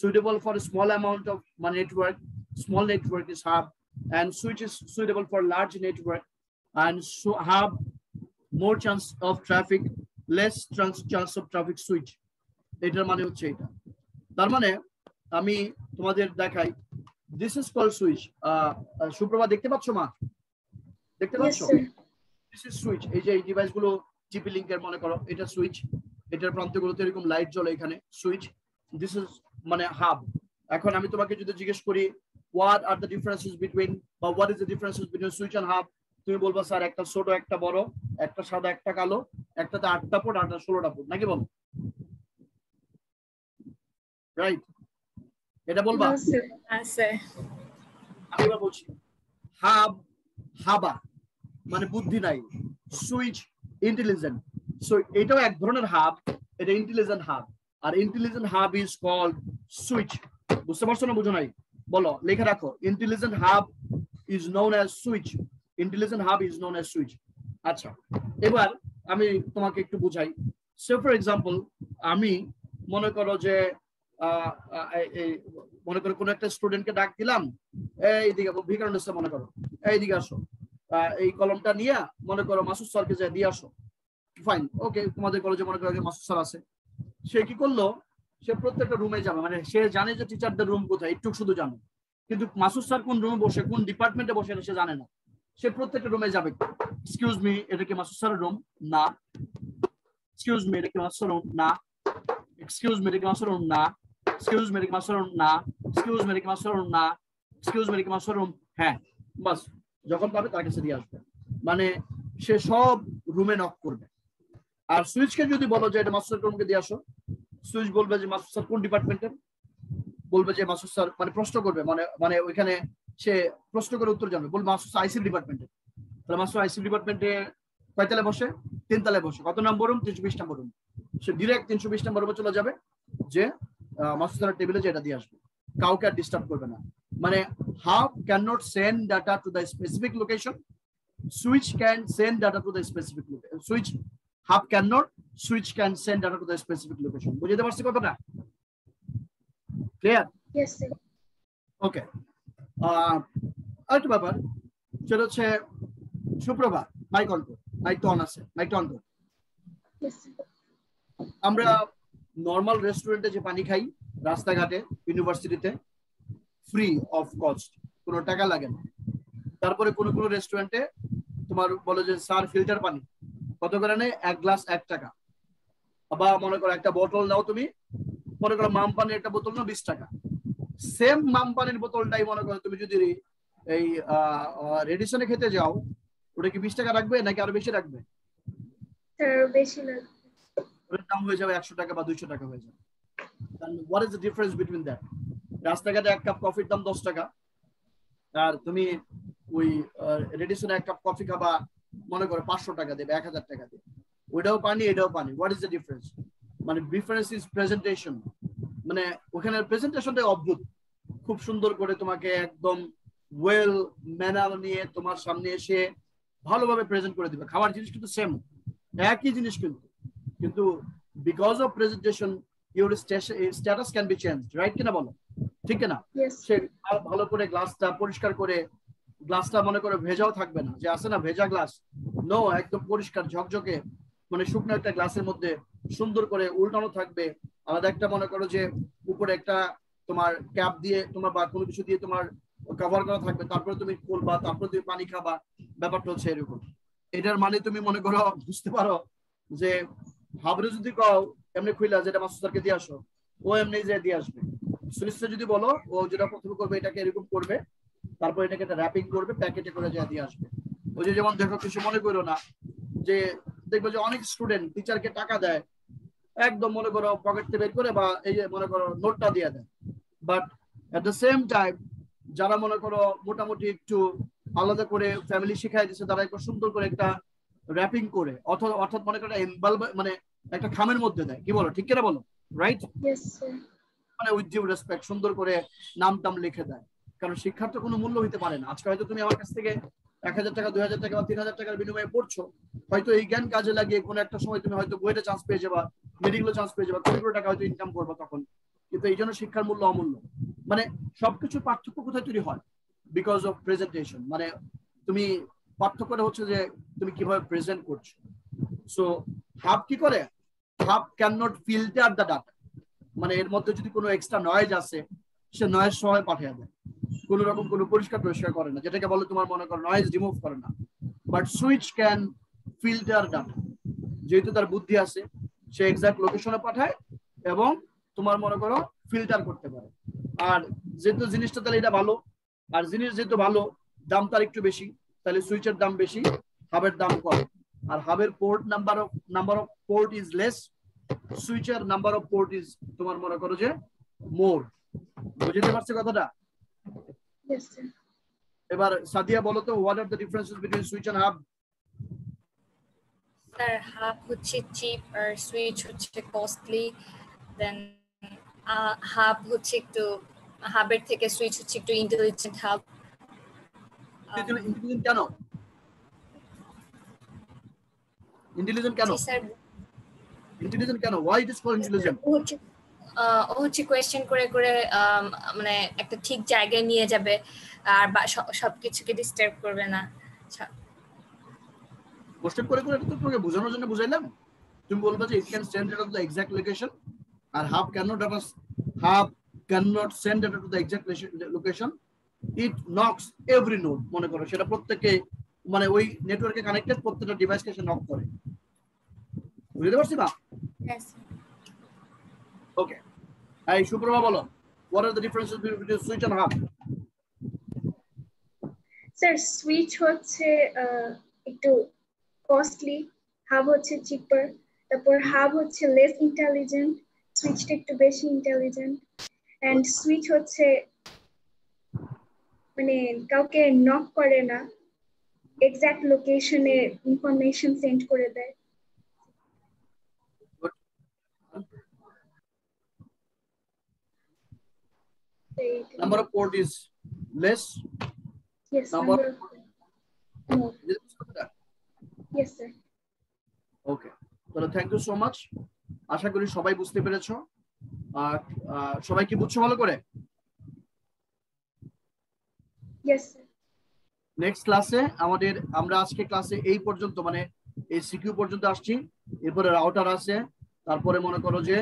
Suitable for a small amount of network. Small network is hub, and switch is suitable for large network. And so hub more chance of traffic, less chance of traffic. Switch, এটার মানে হচ্ছে এটা। তার মানে আমি তোমাদের দেখাই, this is call switch. Suprabha দেখতে পাচ্ছ মা, দেখতে পাচ্ছ? This is switch. এই যে এই ডিভাইস গুলো জিপি লিংকের মনে করো, এটা সুইচ, এটার প্রান্তগুলোতে এরকম লাইট জ্বলে, এখানে সুইচ। দিস ইজ মানে হাব। এখন আমি তোমাকে যদি জিজ্ঞেস করি what are the differences between, বা what is the differences between switch and hub, তুমি বলবা স্যার একটা ছোট একটা বড়, একটা সাদা একটা কালো, একটাতে 8টা পোর্ট আর 16টা পোর্ট, নাকি বল? রাইট, এটা বলবা? স্যার আমি এবার বলছি, হাব হাবা মানে বুদ্ধি নাই, সুইচ ইন্টেলিজেন্ট। সো এটাও এক ধরনের হাব, এটা ইন্টেলিজেন্ট হাব, আর intelligent hub is called switch. বুঝতে পারছো না বুঝো নাই? বলো, লিখে রাখো, intelligent hub is known as switch. Intelligent hub is known as switch. আচ্ছা, এবার আমি তোমাকে একটু বুঝাই। সে ফর এক্সাম্পল, আমি মনে করো যে মনে করো কোনো একটা স্টুডেন্টকে ডাক দিলাম, এইদিকে ভিকারুন ইসলাম, মনে করো এইদিকে আসো, এই কলমটা নিয়ে মনে করো মাসুদ স্যারকে যে দিয়ে আসো। ফাইন, ওকে, তোমাদের কলেজে মনে করো মাসুদ স্যার আছে। সে কি করলো, সে প্রত্যেকটা রুমে যাবে, মানে সে জানে যে টিচারদের রুম কোথায়, একটু শুধু জানে, কিন্তু মাসুদ স্যার কোন রুমে বসে, কোন ডিপার্টমেন্টে বসে সে জানে না। সে প্রত্যেকটা রুমে যাবে, এক্সকিউজ মি, এটা কি মাসুদ স্যারের রুম? না। এক্সকিউজ মি, এটা কি মাসুদ স্যারের রুম? না। এক্সকিউজ মি, এটা কি মাসুদ স্যারের রুম? না। এক্সকিউজ মি, এটা কি মাসুদ স্যারের রুম? না। এক্সকিউজ মি, এটা কি মাসুদ স্যারের রুম? না। এক্সকিউজ মি, এটা কি মাসুদ স্যারের রুম? হ্যাঁ। বাস, যখন পাবে তার কাছে দিয়ে আসবে, মানে সে সব রুমে নক করবে। আর সুইচকে যদি বলো যে এটা মাসুদ স্যারের রুমকে দিয়ে আসো, সুইচ বলবে যে মাসুদ স্যার কোন ডিপার্টমেন্টের, বলবে যে মাসুদ স্যার, মানে প্রশ্ন করবে, মানে ওইখানে সে প্রশ্ন করে উত্তর জানবে, বলবে মাসুদ স্যার আইসি ডিপার্টমেন্টে। তাহলে মাসুদ আইসি ডিপার্টমেন্টে কয়তলায় বসে? 3 তলায় বসে। কত নম্বর রুম? 320 নম্বর রুম। সে ডিরেক্ট 320 নম্বর রুমে চলে যাবে, যে মাসুদ স্যারের টেবিলে যে এটা দিয়ে আসবে, কাউকে আর ডিস্টার্ব করবে না। মানে hub can not send data to the specific location, switch can send data to the specific location. Switch hub can not, switch can send data to the specific location. বুঝতে পারছি কথাটা? ক্লিয়ার? Yes, sir. ওকে। আরেকটা ব্যাপার, সেটা হচ্ছে Suprabha, mic on কর, মাইকটা on আছে, মাইকটা অন কর। Yes, sir. আমরা নর্মাল রেস্টুরেন্টে যে পানি খাই, রাস্তাঘাটে, ইউনিভার্সিটিতে, ফ্রি অফ কস্ট, কোনো টাকা লাগে না। তারপরে কোনো কোনো রেস্টুরেন্টে তোমার বলো যে স্যার ফিল্টার পানি, কত করে নেয়? 1 গ্লাস 1 টাকা। আবার মনে করো একটা বোতল নাও তুমি, মনে করো মাম পানির একটা বোতল নাও 20 টাকা। সেম মাম পানির বোতলটাই মনে করো তুমি যদি এই রেডিসনে খেতে যাও, ওটা কি 20 টাকা রাখবে নাকি আরো বেশি রাখবে? Sir, বেশি লাগবে। ওটার দাম হয়ে যাবে 100 টাকা বা 200 টাকা হয়ে যাবে। What is the difference between that? রাস্তাঘাটে 1 কাপ কফির দাম 10 টাকা, আর তুমি ওই রেডিসনে 1 কাপ কফি খাবা, মনে করো 500 টাকা দেবে, 1000 টাকা দেবে। ওইটাও পানি, এটাও পানি। What is the difference? মানে ডিফারেন্স ইজ প্রেজেন্টেশন। মানে ওখানে প্রেজেন্টেশনটা অদ্ভুত, খুব সুন্দর করে তোমাকে একদম ওয়েল ম্যানার নিয়ে তোমার সামনে এসে ভালোভাবে প্রেজেন্ট করে দিবে। খাবার জিনিস কিন্তু সেম, একই জিনিস, কিন্তু because of presentation your status can be change, right কিনা বলো? ঠিক কিনা? Yes. সে ভালো করে গ্লাসটা পরিষ্কার করে, গ্লাসটা মনে করে ভেজাও থাকবে না, যে আছে না ভেজা গ্লাস, নো, একদম পরিষ্কার ঝকঝকে, মানে শুকনো একটা গ্লাসের মধ্যে সুন্দর করে উল্টানো থাকবে। আলাদা একটা মনে করো যে উপরে একটা তোমার ক্যাপ দিয়ে তোমার বা কোনো কিছু দিয়ে তোমার কভার করা থাকবে, তারপরে তুমি খুলবা, তারপরে তুমি পানি খাবা। ব্যাপারটা হচ্ছে এরকম। এটার মানে তুমি মনে করো বুঝতে পারো যে হাবরে যদি কও এমনি খুইলা যেটা মাসুদ স্যারকে দিয়ে আসো, ও এমনি যে দিয়ে আসবে। সুইচে যদি বলো, ও যেটা প্রথমে করবে এটাকে এরকম করবে, তারপর এটাকে একটা র্যাপিং করবে, প্যাকেটে করে যা দিয়ে আসবে। ওই যে যেমন দেখো, কিছু মনে করো না, যে দেখবে যে অনেক স্টুডেন্ট টিচারকে টাকা দেয়, একদম মনে করো পকেট থেকে বের করে, বা এই যে মনে করো নোটটা দিয়ে দেয়, but at the same time যারা মনে করো মোটামুটি একটু আলাদা করে ফ্যামিলি শিখাই দিচ্ছে, তারা একটু সুন্দর করে একটা র্যাপিং করে, অর্থাৎ মনে করো মানে একটা খামের মধ্যে দেয়। কি বলো, ঠিক কিনা বলো? রাইট? Yes, sir. মানে উইথ ডিউ রেসপেক্ট সুন্দর করে নাম টাম লিখে দেয়। কারণ শিক্ষার তো কোনো মূল্য হইতে পারে না। আজকে হয়তো তুমি আমার কাছ থেকে 1000 টাকা, 2000 টাকা বা 3000 টাকার বিনিময়ে পড়ছো, হয়তো এই জ্ঞান কাজে লাগিয়ে কোনো একটা সময় তুমি হয়তো বুয়েটে চান্স পেয়ে যাবা, মেডিকেলে চান্স পেয়ে যাবা, কোটি কোটি টাকা হয়তো ইনকাম করবো তখন। কিন্তু এই জন্য শিক্ষার মূল্য অমূল্য। মানে সবকিছুর পার্থক্য কোথায় তৈরি হয়? Because of presentation. মানে তুমি পার্থক্যটা হচ্ছে যে তুমি কিভাবে প্রেজেন্ট করছো। সো হাব কি করে? Hub can not filter the data. মানে এর মধ্যে যদি কোনো এক্সট্রা নয়েজ আছে, সে নয়েজ সহ পাঠিয়ে দেয়, কোন রকম কোনো পরিষ্কার করে না, যেটাকে বলে তোমার মনে করো নয়েজ রিমুভ করে না। But switch can filter data, যেহেতু তার বুদ্ধি আছে, সে এক্সাক্ট লোকেশনে পাঠায় এবং তোমার মনে করো ফিল্টার করতে পারে। আর যেহেতু জিনিসটা তাহলে এটা ভালো, আর জিনিস যেহেতু ভালো, দাম তার একটু বেশি, তাহলে সুইচের দাম বেশি, হাবের দাম কম। আর হাবের port number of port is less, সুইচের নাম্বার অফ পোর্ট ইজ তোমার মনে করো যে মোর। বুঝতে পারছো কথাটা? Yes, sir. এবার সাদিয়া বলো তো, what are the differences between switch and hub? Sir hub হচ্ছে চিপ আর সুইচ হচ্ছে কস্টলি, দেন হাব হচ্ছে একটু, হাবের থেকে সুইচ হচ্ছে একটু ইন্টেলিজেন্ট হাব। ইন্টেলিজেন্ট কেন? ইন্টেলিজেন্ট কেন? জি স্যার, ইন্টেলিজেন্ট কেন? why it is called intelligent? ও হচ্ছে কোয়েশ্চেন করে করে মানে একটা ঠিক জায়গায় নিয়ে যাবে, আর সবকিছুকে ডিস্টার্ব করবে না। কোশ্চেন করে করে তো তোমাকে বোঝানোর জন্য বুঝাইলাম। তুমি বলবা যে it can send data to the exact location, R hub cannot send data to the exact location. It knocks every node, মনে করো সেটা প্রত্যেককে মানে ওই নেটওয়ার্কে কানেক্টেড প্রত্যেকটা ডিভাইসকে সে নক করে। বুঝতে পারছি না? ওকে, এই সুপ্রভা বলো, what are the differences between switch and hub? Sir switch হচ্ছে একটু কস্টলি, হাব হচ্ছে চিপার। তারপর হাব হচ্ছে লেস ইন্টেলিজেন্ট, সুইচটা একটু বেশি ইন্টেলিজেন্ট। এন্ড সুইচ হচ্ছে মানে কাউকে নক করে না, এক্সাক্ট লোকেশনে ইনফরমেশন সেন্ড করে দেয়। Number of port is less. Yes, Number number of more. Yes, sir. ওকে, তাহলে থ্যাংক ইউ সো মাচ। আশা করি সবাই বুঝতে পেরেছো। আর সবাই কি বুঝছো ভালো করে? Yes, sir. নেক্সট ক্লাসে আমরা আজকে ক্লাসে এই পর্যন্ত মানে এই সিকিউ পর্যন্ত আসছি। এরপরে রাউটার আছে, তারপরে মনে করো যে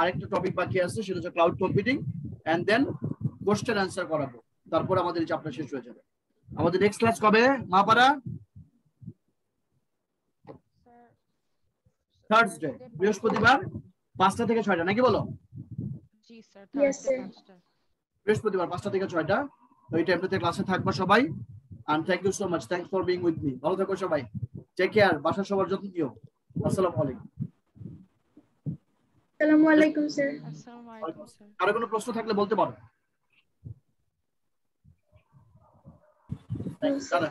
আরেকটা টপিক বাকি আছে, সেটা হচ্ছে cloud computing, and then question answer করাবো। তারপরে আমাদের এই চ্যাপ্টার শেষ হয়ে যাবে। আমাদের নেক্সট ক্লাস কবে মাপাড়া? থার্সডে, বৃহস্পতিবার 5টা থেকে 6টা, নাকি বলো? জি স্যার, Yes, sir. বৃহস্পতিবার 5টা থেকে 6টা, ওই টাইমটাতে ক্লাসে থাকবা সবাই। and thank you so much, thanks for being with me. ভালো থাকো সবাই, টেক কেয়ার, বাসার সবার যত্ন নিও। আসসালামু আলাইকুম। আসসালামু আলাইকুম স্যার। আসসালামু আলাইকুম স্যার। আর কোনো প্রশ্ন থাকলে বলতে পারো। No, sir. দাদা